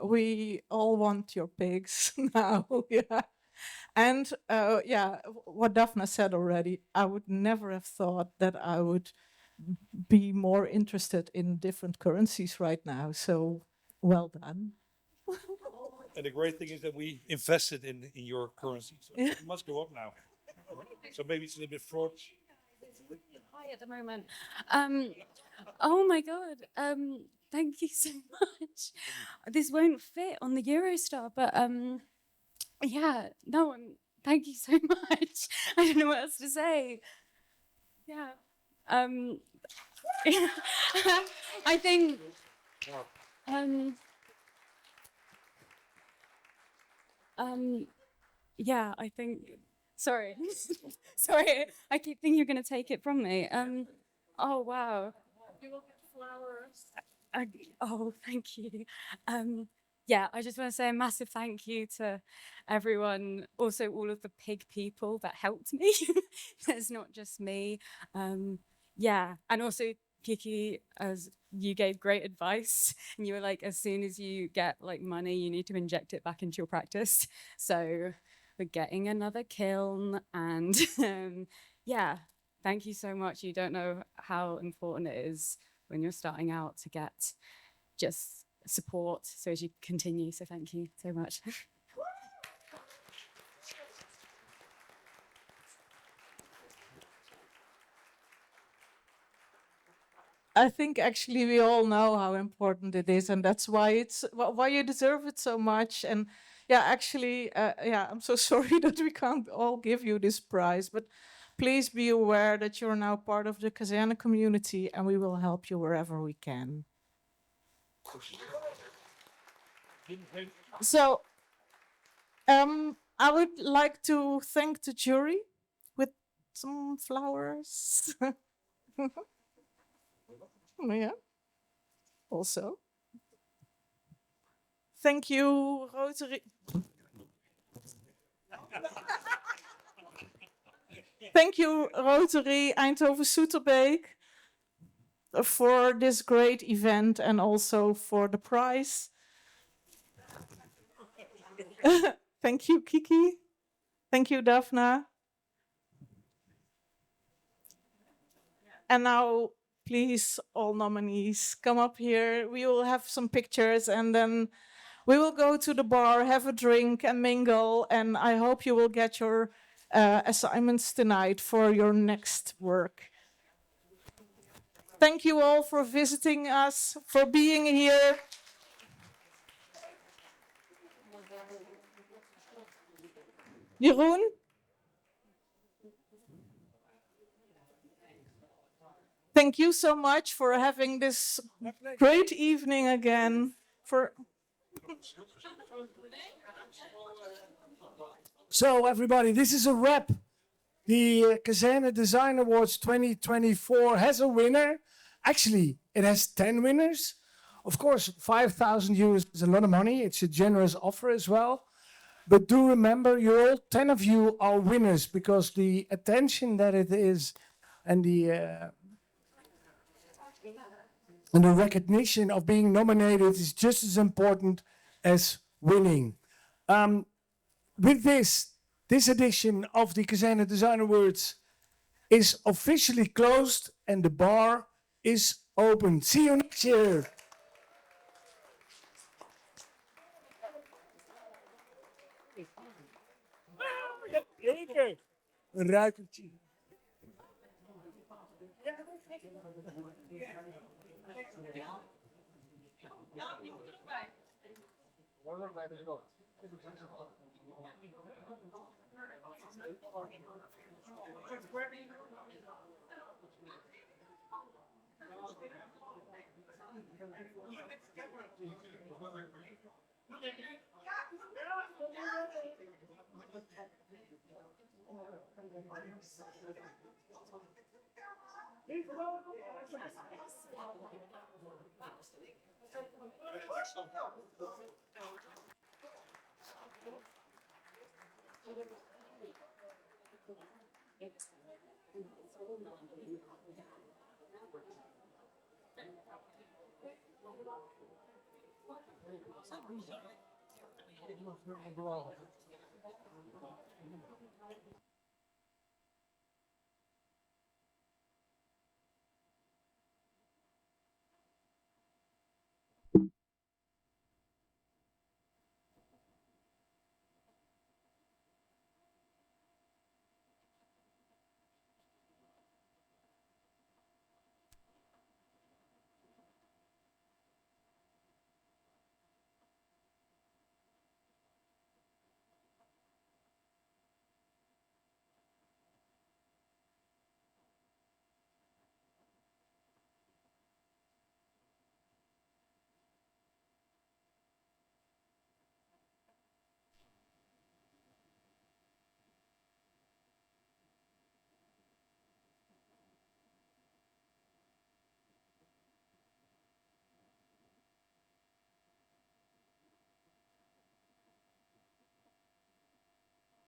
Speaker 1: We all want your pigs now. Yeah. And what Daphne said already, I would never have thought that I would be more interested in different currencies right now. So well done.
Speaker 15: And the great thing is that we invested in your currency, so it must go up now. So maybe it's a little bit fraud.
Speaker 6: High at the moment. Oh my God. Thank you so much. This won't fit on the Eurostar, but thank you so much. I don't know what else to say. Yeah. I think I think sorry. Sorry, I keep thinking you're gonna take it from me. Oh wow. You will get flowers. Oh, thank you. I just want to say a massive thank you to everyone, also all of the pig people that helped me. It's not just me. And also Kiki, as you gave great advice, and you were like, as soon as you get like money, you need to inject it back into your practice. So we're getting another kiln, and thank you so much. You don't know how important it is when you're starting out to get just support so as you continue. So thank you so much.
Speaker 1: I think actually we all know how important it is, and that's why why you deserve it so much. And I'm so sorry that we can't all give you this prize, but please be aware that you're now part of the Kazerne community and we will help you wherever we can. So, I would like to thank the jury with some flowers. Yeah, also. Thank you, Rotary. Thank you, Rotary Eindhoven-Soeterbeek, for this great event and also for the prize. Thank you, Kiki. Thank you, Daphne. And now, please, all nominees, come up here. We will have some pictures and then we will go to the bar, have a drink and mingle. And I hope you will get your assignments tonight for your next work. Thank you all for visiting us, for being here. Jeroen? Thank you so much for having this great evening again.
Speaker 2: So everybody, this is a wrap. The Kazerne Design Awards 2024 has a winner. Actually, it has 10 winners. Of course, 5,000 euros is a lot of money. It's a generous offer as well. But do remember, you're all 10 of you are winners because the attention that it is and the recognition of being nominated is just as important as winning. With this edition of the Kazerne Design Awards is officially closed and the bar is open. See you next year. Zeker. Een ruikertje.